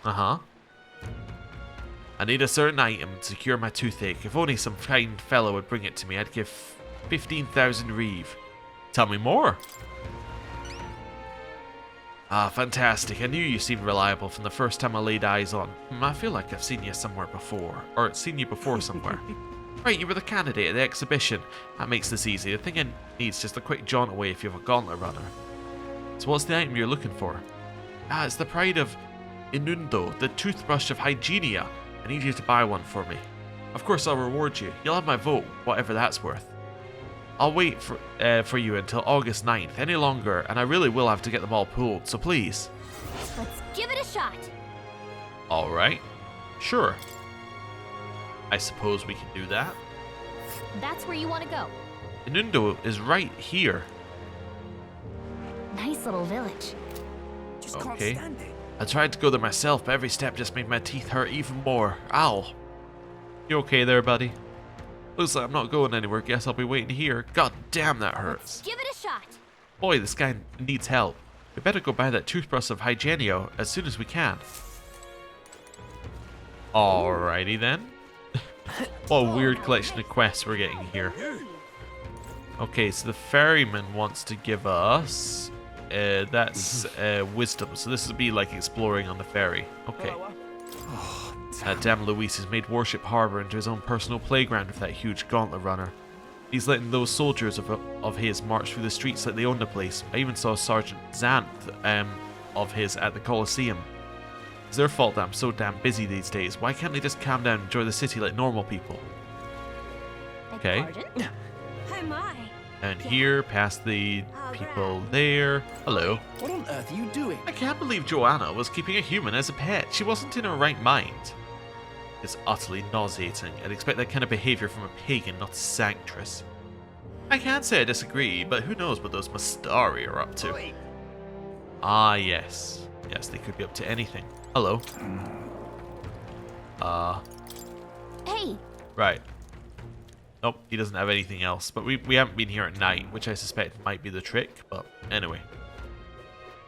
Uh-huh. I need a certain item to cure my toothache. If only some kind fellow would bring it to me, I'd give 15,000 reeve. Tell me more. Ah, fantastic. I knew you seemed reliable from the first time I laid eyes on. I feel like I've seen you somewhere before. Or seen you before somewhere. Right, you were the candidate at the exhibition. That makes this easy. The thing I need is just a quick jaunt away if you have a gauntlet runner. So what's the item you're looking for? Ah, it's the pride of Inundo, the toothbrush of Hygienia. I need you to buy one for me. Of course I'll reward you. You'll have my vote, whatever that's worth. I'll wait for you until August 9th. Any longer, and I really will have to get them all pulled, so please. Let's give it a shot. Alright. Sure. I suppose we can do that. That's where you want to go. Inundo is right here. Nice little village. Just can't stand it. I tried to go there myself, but every step just made my teeth hurt even more. Ow. You okay there, buddy? Looks like I'm not going anywhere. Guess I'll be waiting here. God damn, that hurts. Let's give it a shot. Boy, this guy needs help. We better go buy that toothbrush of Hygienio as soon as we can. Alrighty then. What a weird collection of quests we're getting here. Okay, so the ferryman wants to give us... that's wisdom. So this would be like exploring on the ferry. Okay. Damn Luis has made Warship Harbor into his own personal playground with that huge gauntlet runner. He's letting those soldiers of his march through the streets like they own the place. I even saw Sergeant Xanth of his at the Colosseum. It's their fault that I'm so damn busy these days. Why can't they just calm down and enjoy the city like normal people? Okay. Hi, my. And here, past the people there. Hello. What on earth are you doing? I can't believe Joanna was keeping a human as a pet. She wasn't in her right mind. It's utterly nauseating. I'd expect that kind of behavior from a pagan, not a sanctress. I can't say I disagree, but who knows what those Mastari are up to. Ah, yes. Yes, they could be up to anything. Hello. Hey. Right. Nope, he doesn't have anything else. But we haven't been here at night, which I suspect might be the trick. But anyway.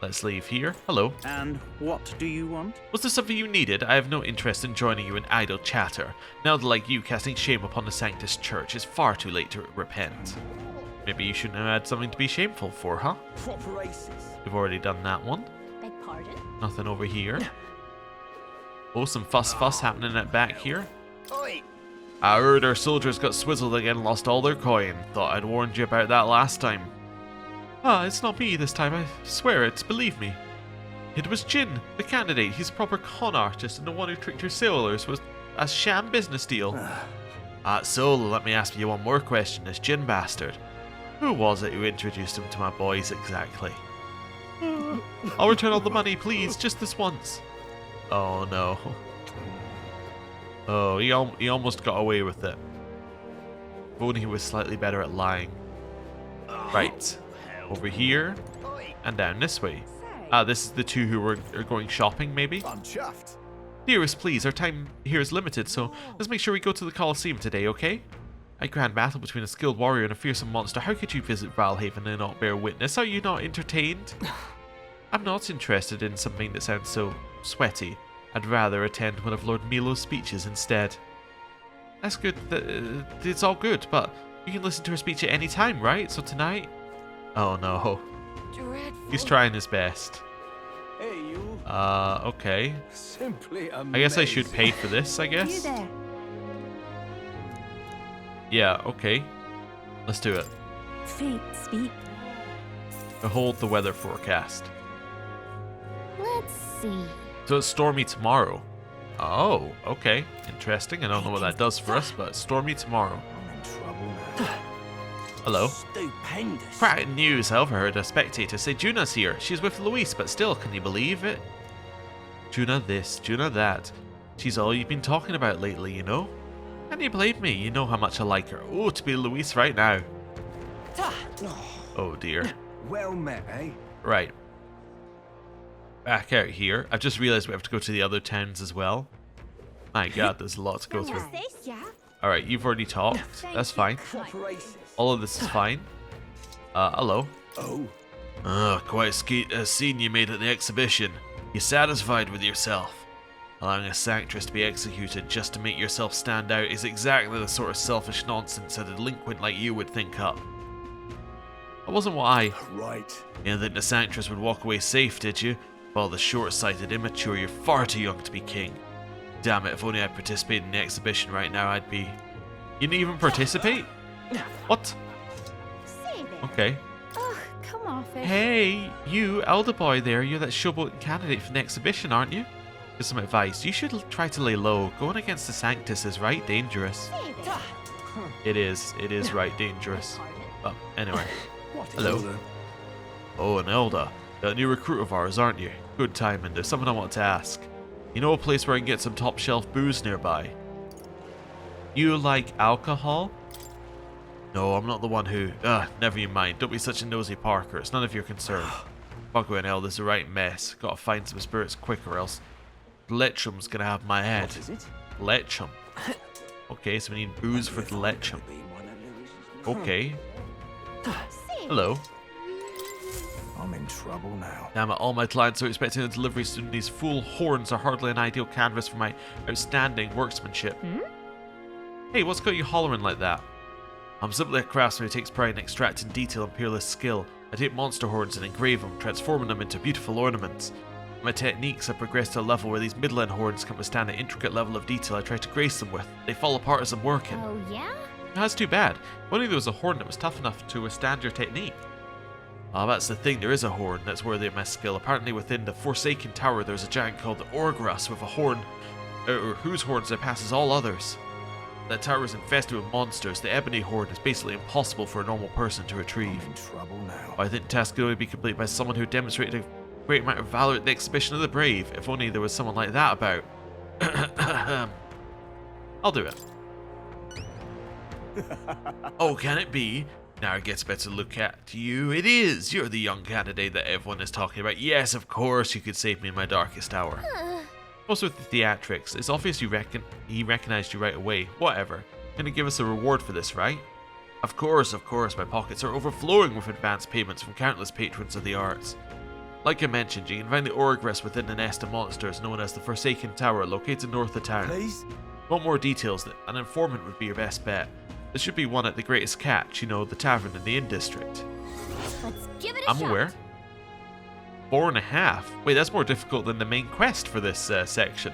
Let's leave here. Hello. And what do you want? Was there something you needed? I have no interest in joining you in idle chatter. Now that, like you, casting shame upon the Sanctus Church, it's far too late to repent. Maybe you shouldn't have had something to be shameful for, huh? Proper races. We've already done that one. Beg pardon? Nothing over here. Oh, some fuss happening at back here. Oi. I heard our soldiers got swizzled again and lost all their coin. Thought I'd warned you about that last time. Ah, it's not me this time, I swear it, believe me. It was Jin, the candidate. He's a proper con artist, and the one who tricked your sailors was a sham business deal. So let me ask you one more question, this Jin bastard. Who was it who introduced him to my boys exactly? I'll return all the money, please, just this once. Oh no. Oh, he almost got away with it. If only he was slightly better at lying. Right. Over here, and down this way. Ah, this is the two who are going shopping, maybe? I'm chuffed. Dearest, please, our time here is limited, so let's make sure we go to the Colosseum today, okay? A grand battle between a skilled warrior and a fearsome monster. How could you visit Valhaven and not bear witness? Are you not entertained? I'm not interested in something that sounds so sweaty. I'd rather attend one of Lord Milo's speeches instead. That's good. It's all good, but you can listen to her speech at any time, right? So tonight... Oh no. Dreadful. He's trying his best. Hey, you. Okay. Simply amazing. I guess I should pay for this, I guess. You there. Yeah, okay. Let's do it. Fate speak. Behold the weather forecast. Let's see. So it's stormy tomorrow. Oh, okay. Interesting. I don't know what that does for us, but it's stormy tomorrow. I'm in trouble now. Hello. Stupendous. Cracking news. I overheard a spectator say Juna's here. She's with Luis, but still, can you believe it? Juna this, Juna that. She's all you've been talking about lately, you know? Can you believe me? You know how much I like her. Oh, to be Luis right now. Oh dear. Well met, eh? Right. back out here. I've just realized we have to go to the other towns as well. My god, there's a lot to go through. Alright, you've already talked. That's fine. All of this is fine. Hello. Quite a scene you made at the exhibition. You satisfied with yourself? Allowing a sanctress to be executed just to make yourself stand out is exactly the sort of selfish nonsense a delinquent like you would think up. That wasn't what I... Right. You didn't think the sanctress would walk away safe, did you? Well, the short-sighted immature, you're far too young to be king. Damn it, if only I'd participated in the exhibition right now, I'd be... You didn't even participate? What? Okay. Come off it. Hey, you, elder boy there, you're that showboating candidate for the exhibition, aren't you? Here's some advice. You should try to lay low. Going against the Sanctus is right dangerous. It is right dangerous. But anyway. Hello. Oh, an elder. You're a new recruit of ours, aren't you? Good timing. There's something I want to ask. You know a place where I can get some top shelf booze nearby? You like alcohol? No, I'm not the one who... never you mind. Don't be such a nosy Parker. It's none of your concern. Fuck in hell, this is a right mess. Gotta find some spirits quick or else Lectrum's gonna have my head. What is it? Lectrum. Okay, so we need booze for the Lectrum. Okay. Hello. I'm in trouble now. Damn it, all my clients are expecting a delivery soon. These fool horns are hardly an ideal canvas for my outstanding workmanship. Hey, what's got you hollering like that? I'm simply a craftsman who takes pride in extracting detail and peerless skill. I take monster horns and engrave them, transforming them into beautiful ornaments. My techniques have progressed to a level where these midland horns can withstand an intricate level of detail I try to grace them with. They fall apart as I'm working. Oh, yeah? That's too bad. If only there was a horn that was tough enough to withstand your technique. Ah, that's the thing, there is a horn that's worthy of my skill. Apparently within the Forsaken Tower there's a giant called the Orgras with a horn, whose horn surpasses all others. That tower is infested with monsters. The ebony horn is basically impossible for a normal person to retrieve. I'm in trouble now. I think the task could only be completed by someone who demonstrated a great amount of valor at the exhibition of the brave. If only there was someone like that about. I'll do it. Oh, can it be? Now it gets better look at you. It is! You're the young candidate that everyone is talking about. Yes, of course, you could save me in my darkest hour. Also with the theatrics, it's obvious he recognized you right away. Whatever. Gonna give us a reward for this, right? Of course, my pockets are overflowing with advance payments from countless patrons of the arts. Like I mentioned, you can find the Orgress within the nest of monsters known as the Forsaken Tower, located north of town. Please? Want more details? An informant would be your best bet. There should be one at the Greatest Catch, you know, the tavern in the Inn District. Let's give it a shot. I'm aware. 4.5. Wait, that's more difficult than the main quest for this section.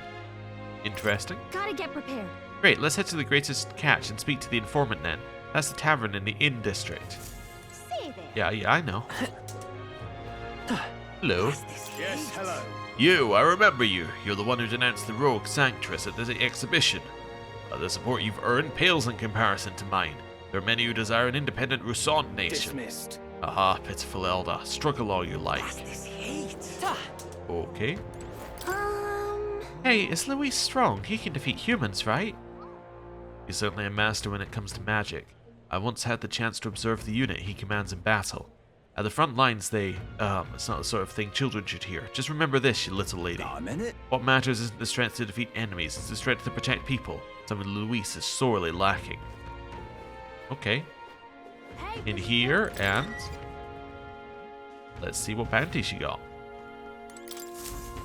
Interesting. Gotta get prepared. Great, let's head to the Greatest Catch and speak to the informant then. That's the tavern in the Inn District. Say there. Yeah, I know. Hello. Yes, hello. You, I remember you. You're the one who denounced the rogue Sanctress at the exhibition. The support you've earned pales in comparison to mine. There are many who desire an independent Rousant nation. Dismissed. Aha, pitiful elder. Struggle all you like. Okay. Hey, is Louis strong? He can defeat humans, right? He's certainly a master when it comes to magic. I once had the chance to observe the unit he commands in battle. At the front lines, it's not the sort of thing children should hear. Just remember this, you little lady. I'm in it. What matters isn't the strength to defeat enemies, it's the strength to protect people. Something Luis is sorely lacking. Okay. In here, and let's see what bounty she got.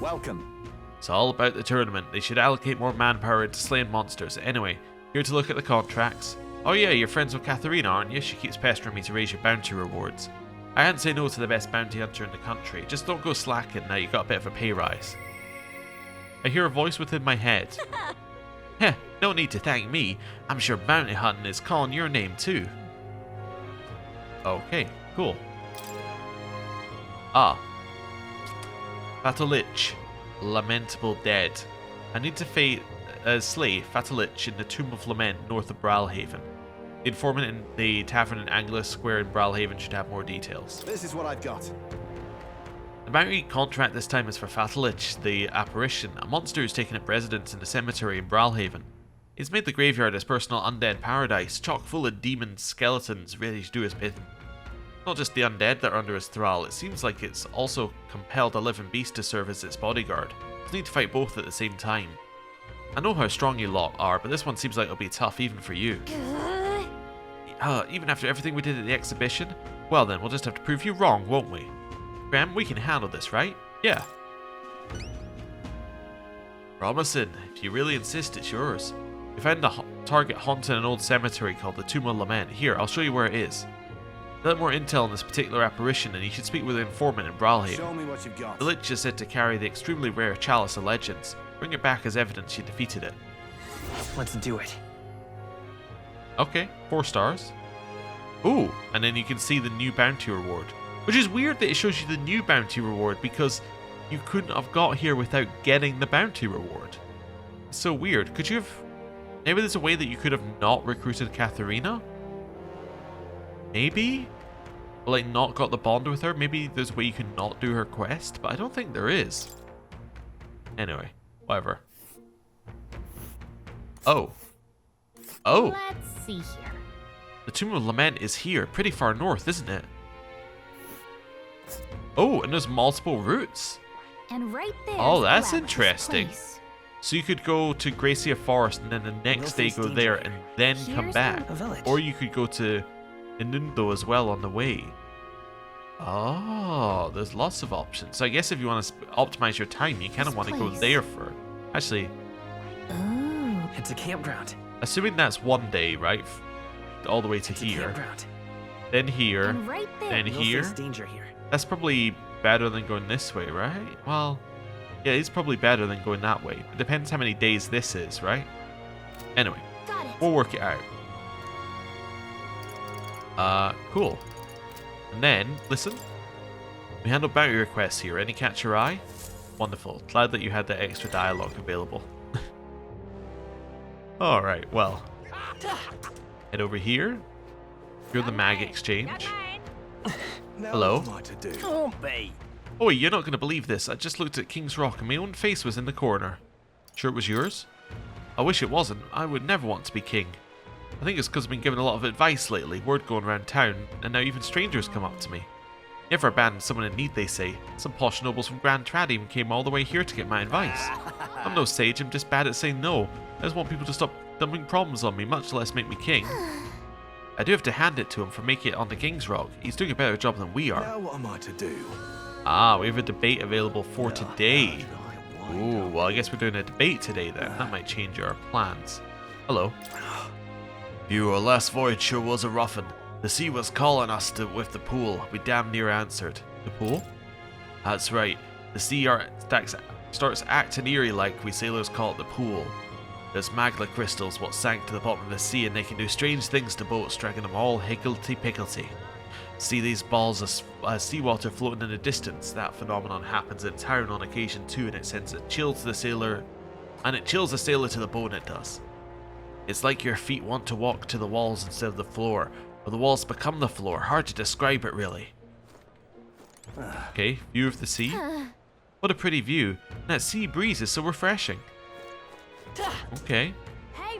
Welcome. It's all about the tournament. They should allocate more manpower into slaying monsters. Anyway, here to look at the contracts. Oh yeah, you're friends with Katharina, aren't you? She keeps pestering me to raise your bounty rewards. I can't say no to the best bounty hunter in the country. Just don't go slacking now you got a bit of a pay rise. I hear a voice within my head. Heh, no need to thank me. I'm sure bounty hunting is calling your name too. Okay, cool. Ah. Fatalich. Lamentable dead. I need to slay Fatalich in the Tomb of Lament north of Bralhaven. The informant in the tavern in Angelus Square in Bralhaven should have more details. This is what I've got. The bounty contract this time is for Fatalich, the apparition, a monster who's taken up residence in the cemetery in Bralhaven. He's made the graveyard his personal undead paradise, chock full of demons, skeletons, ready to do his bidding. Not just the undead that are under his thrall, it seems like it's also compelled a living beast to serve as its bodyguard. We'll need to fight both at the same time. I know how strong you lot are, but this one seems like it'll be tough even for you. Even after everything we did at the exhibition? Well then, we'll just have to prove you wrong, won't we? Graham, we can handle this, right? Yeah. Promising. If you really insist, it's yours. We found a target haunting an old cemetery called the Tomb of Lament. Here, I'll show you where it is. A little more intel on this particular apparition, and you should speak with the informant in Brawlhaven. Show me what you've got. The Lich is said to carry the extremely rare Chalice of Legends. Bring it back as evidence you defeated it. Let's do it. Okay, 4 stars. Ooh, and then you can see the new bounty reward. Which is weird that it shows you the new bounty reward because you couldn't have got here without getting the bounty reward. It's so weird. Could you have... Maybe there's a way that you could have not recruited Katharina? Maybe? Or like not got the bond with her? Maybe there's a way you can not do her quest? But I don't think there is. Anyway, whatever. Oh. Oh. Let's see here. The Tomb of Lament is here, pretty far north, isn't it? Oh, and there's multiple routes. And right there. Oh, that's interesting. So you could go to Gracia Forest and then the next day go there and then come back. Or you could go to Inundo as well on the way. Oh, there's lots of options. So I guess if you want to optimize your time, you kind of want to go there for... Actually... Oh, it's a campground. Assuming that's one day, right? All the way to here. Then here. Then here. Danger here. That's probably better than going this way, right? Well, yeah, it's probably better than going that way. It depends how many days this is, right? Anyway, we'll work it out. Cool. And then, listen. We handle bounty requests here. Any catch your eye? Wonderful. Glad that you had that extra dialogue available. Alright, well. Head over here. You're the mag exchange. Hello. Oh, you're not going to believe this. I just looked at King's Rock and my own face was in the corner. Sure it was yours? I wish it wasn't. I would never want to be king. I think it's because I've been given a lot of advice lately, word going around town, and now even strangers come up to me. Never abandon someone in need, they say. Some posh nobles from Grand Trad even came all the way here to get my advice. I'm no sage, I'm just bad at saying no. I just want people to stop dumping problems on me, much less make me king. I do have to hand it to him for making it onto King's Rock. He's doing a better job than we are. Now what am I to do? Ah, we have a debate available for today. Ooh, well I guess we're doing a debate today then. That might change our plans. Hello. Your last voyage sure was a roughin'. The sea was calling us with the pool. We damn near answered. The pool? That's right. The sea starts acting eerie like we sailors call it the pool. There's magma crystals what sank to the bottom of the sea and they can do strange things to boats, dragging them all higgledy-piggledy. See these balls of seawater floating in the distance? That phenomenon happens in town on occasion too, and it sends a chill to the sailor, and it chills the sailor to the bone it does. It's like your feet want to walk to the walls instead of the floor, or the walls become the floor. Hard to describe it really. Okay, view of the sea. What a pretty view. And that sea breeze is so refreshing. Okay,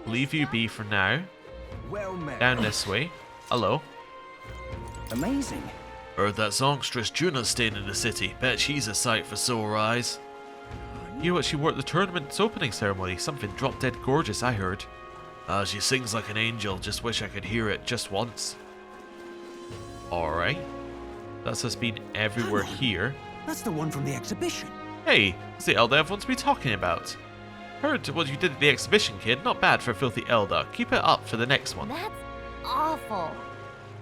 leave you be for now. Down this way. Hello. Amazing. Heard that songstress Juna's staying in the city. Bet she's a sight for sore eyes. You what she wore at the tournament's opening ceremony. Something drop dead gorgeous, I heard. She sings like an angel. Just wish I could hear it just once. Alright. That's us been everywhere here. That's the one from the exhibition. Hey, it's the Elder everyone's been talking about. Heard what you did at the exhibition, kid. Not bad for a filthy Elder. Keep it up for the next one. That's awful.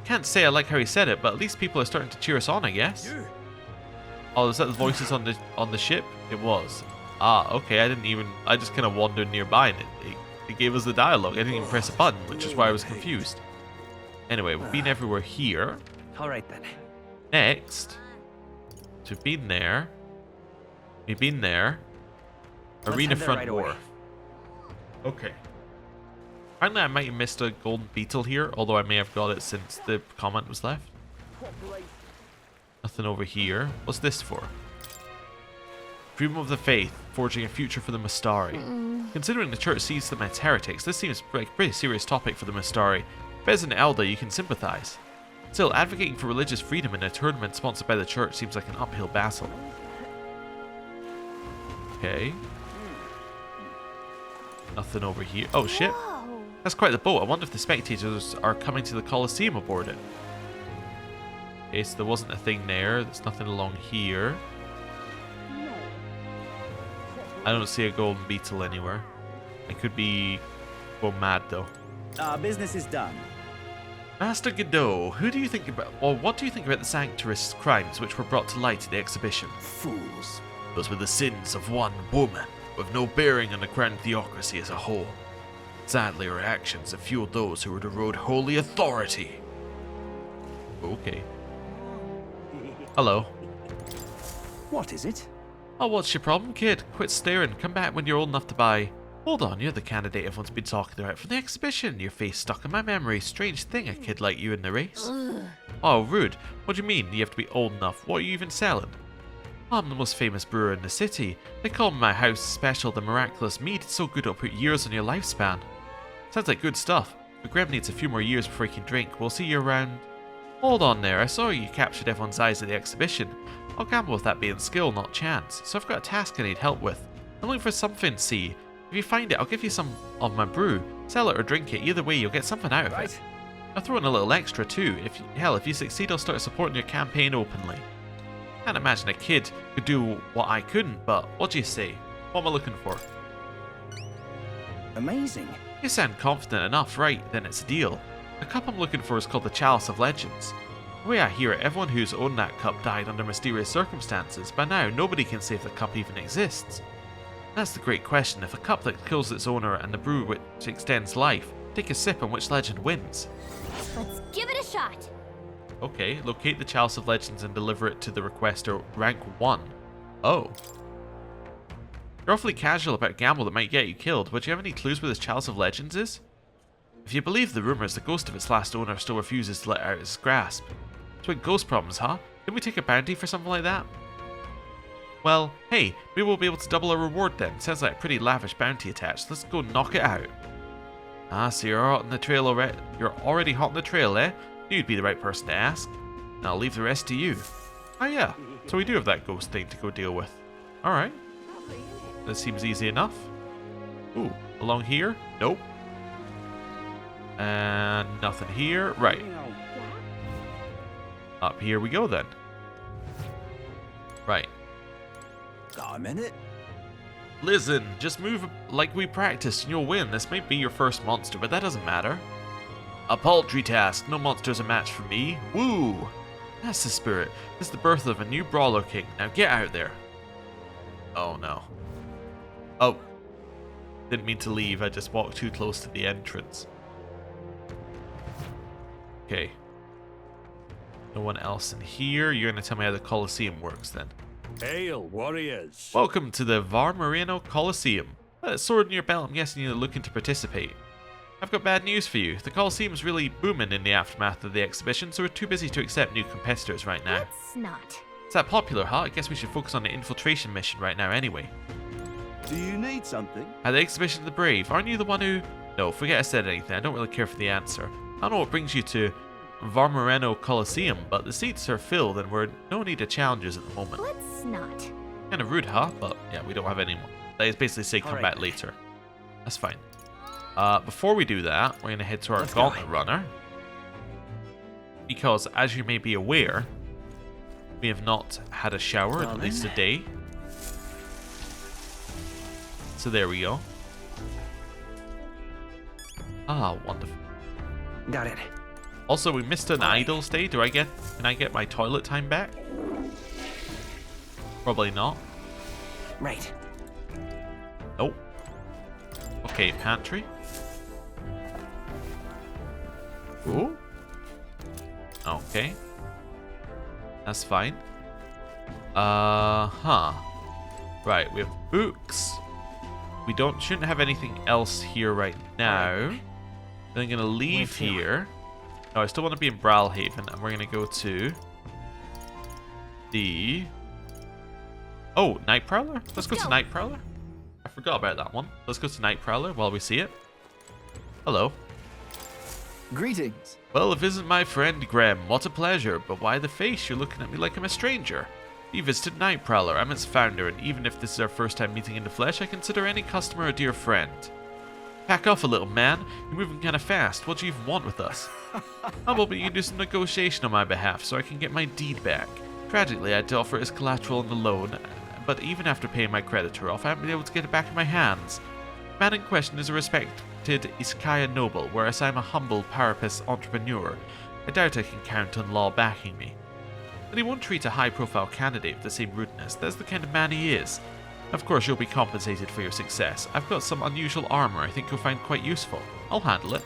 Can't say I like how he said it, but at least people are starting to cheer us on, I guess. Oh, is that the voices on the ship? It was. Ah, okay. I just kind of wandered nearby and it gave us the dialogue. I didn't even press a button, which is why I was confused. Anyway, we've been everywhere here. Alright then. Next. So we've been there. We've been there. Arena Front Wharf. Okay. Apparently I might have missed a golden beetle here, although I may have got it since the comment was left. Nothing over here. What's this for? Freedom of the Faith, forging a future for the Mistari. Considering the church sees them as heretics, this seems like a pretty serious topic for the Mistari. But as an elder, you can sympathize. Still, advocating for religious freedom in a tournament sponsored by the church seems like an uphill battle. Okay. Nothing over here. Oh shit. That's quite the boat. I wonder if the spectators are coming to the Colosseum aboard it. Okay, so there wasn't a thing there. There's nothing along here. I don't see a golden beetle anywhere. I could be going mad though. Our business is done. Master Godot, who do you think about, or what do you think about the Sanctuarists' crimes which were brought to light at the exhibition? Fools. Those were the sins of one woman, with no bearing on the crown theocracy as a whole. Sadly, her actions have fueled those who would erode holy authority. Okay. Hello. What is it? Oh, what's your problem, kid? Quit staring. Come back when you're old enough to buy. Hold on, you're the candidate everyone's been talking about for the exhibition. Your face stuck in my memory. Strange thing, a kid like you in the race. Oh, rude. What do you mean? You have to be old enough. What are you even selling? I'm the most famous brewer in the city. They call my house special the miraculous mead. It's so good it'll put years on your lifespan. Sounds like good stuff. But Greb needs a few more years before he can drink. We'll see you around. Hold on there. I saw you captured everyone's eyes at the exhibition. I'll gamble with that being skill, not chance. So I've got a task I need help with. I'm looking for something, see. If you find it, I'll give you some of my brew. Sell it or drink it. Either way, you'll get something out of it. I'll throw in a little extra too. If you succeed, I'll start supporting your campaign openly. Can't imagine a kid could do what I couldn't, but what do you say? What am I looking for? Amazing. You sound confident enough, right? Then it's a deal. The cup I'm looking for is called the Chalice of Legends. The way I hear it, everyone who's owned that cup died under mysterious circumstances. By now, nobody can say if the cup even exists. That's the great question. If a cup that kills its owner and the brew which extends life, take a sip and which legend wins? Let's give it a shot. Okay, locate the Chalice of Legends and deliver it to the requester, rank 1. Oh. You're awfully casual about a gamble that might get you killed, but do you have any clues where this Chalice of Legends is? If you believe the rumours, the ghost of its last owner still refuses to let it out of its grasp. Twin ghost problems, huh? Didn't we take a bounty for something like that? Well, hey, maybe we'll be able to double our reward then. Sounds like a pretty lavish bounty attached. Let's go knock it out. Ah, so you're hot on the trail already. You're already hot on the trail, eh? You'd be the right person to ask. And I'll leave the rest to you. Oh yeah, so we do have that ghost thing to go deal with. Alright. That seems easy enough. Ooh, along here? Nope. And nothing here. Right. Up here we go then. Right. Got a minute? Listen, just move like we practiced and you'll win. This may be your first monster, but that doesn't matter. A paltry task. No monster's a match for me. Woo! That's the spirit. This is the birth of a new brawler king. Now get out there. Oh no. Oh. Didn't mean to leave. I just walked too close to the entrance. Okay. No one else in here. You're going to tell me how the Colosseum works then. Hail, warriors! Welcome to the Var Moreno Colosseum. That sword in your belt, I'm guessing you're looking to participate. I've got bad news for you. The Colosseum's really booming in the aftermath of the exhibition, so we're too busy to accept new competitors right now. Let's not. Is that popular, huh? I guess we should focus on the infiltration mission right now anyway. Do you need something? At the exhibition of the brave, aren't you the one who... No, forget I said anything. I don't really care for the answer. I don't know what brings you to Var Moreno Colosseum, but the seats are filled and we're no need of challengers at the moment. Let's not. Kind of rude, huh? But yeah, we don't have any more. That is basically say come back later. That's fine. Before we do that, we're going to head to our gauntlet runner. Because, as you may be aware, we have not had a shower in at least a day. So there we go. Ah, wonderful. Got it. Also, we missed an idle day. Can I get my toilet time back? Probably not. Right. Nope. Okay, pantry. Ooh. Okay. That's fine. Right, we have books. We shouldn't have anything else here right now. Then I'm gonna leave here. No, I still want to be in Brawlhaven, and we're gonna go to the... Oh, Night Prowler? Let's go to Night Prowler. I forgot about that one. Let's go to Night Prowler while we see it. Hello. Greetings. Well, if isn't my friend Graham, what a pleasure. But why the face? You're looking at me like I'm a stranger. You visited Night Prowler. I'm its founder, and even if this is our first time meeting in the flesh, I consider any customer a dear friend. Back off a little, man. You're moving kind of fast. What do you even want with us? Humble, but you can do some negotiation on my behalf so I can get my deed back. Tragically, I had to offer it as collateral on the loan, but even after paying my creditor off, I haven't been able to get it back in my hands. The man in question is a respected Iskaya noble, whereas I'm a humble Parapus entrepreneur. I doubt I can count on law backing me. But he won't treat a high-profile candidate with the same rudeness. That's the kind of man he is. Of course, you'll be compensated for your success. I've got some unusual armor I think you'll find quite useful. I'll handle it.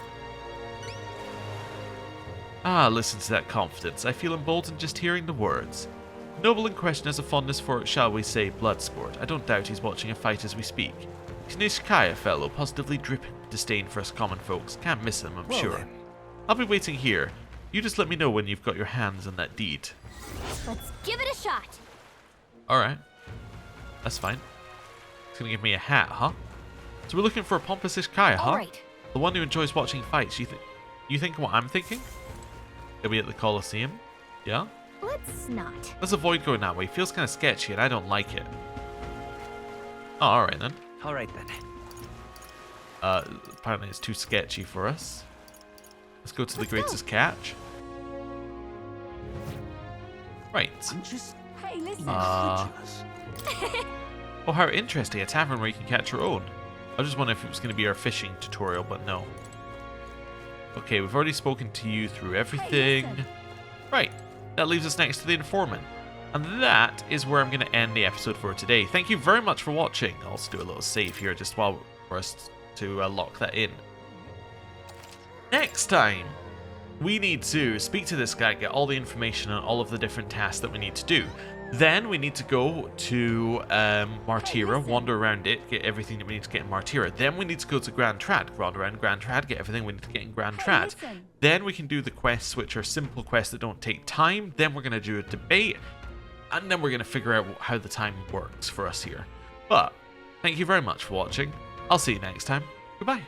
Ah, listen to that confidence. I feel emboldened just hearing the words. The noble in question has a fondness for, shall we say, blood sport. I don't doubt he's watching a fight as we speak. He's an Ishkaya fellow, positively dripping with disdain for us common folks. Can't miss him, I'm sure. Then. I'll be waiting here. You just let me know when you've got your hands on that deed. Let's give it a shot. Alright. That's fine. It's gonna give me a hat, huh? So we're looking for a pompous Ishkaya, huh? Right. The one who enjoys watching fights. You think what I'm thinking? Are we at the Colosseum? Yeah? Let's not. Let's avoid going that way. Feels kind of sketchy and I don't like it. Oh, alright then. Alright then. Apparently it's too sketchy for us. Let's go to the greatest catch. Right. Hey, listen. Oh, how interesting. A tavern where you can catch your own. I was just wondering if it was going to be our fishing tutorial, but no. Okay, we've already spoken to you through everything. Hey, right. That leaves us next to the informant. And that is where I'm going to end the episode for today. Thank you very much for watching. I'll also do a little save here just while for us to lock that in. Next time, we need to speak to this guy, get all the information on all of the different tasks that we need to do. Then we need to go to Martira, wander around it, get everything that we need to get in Martira. Then we need to go to Grand Trad, wander around Grand Trad, get everything we need to get in Grand Trad. Then we can do the quests, which are simple quests that don't take time. Then we're going to do a debate, and then we're going to figure out how the time works for us here. But thank you very much for watching. I'll see you next time. Goodbye.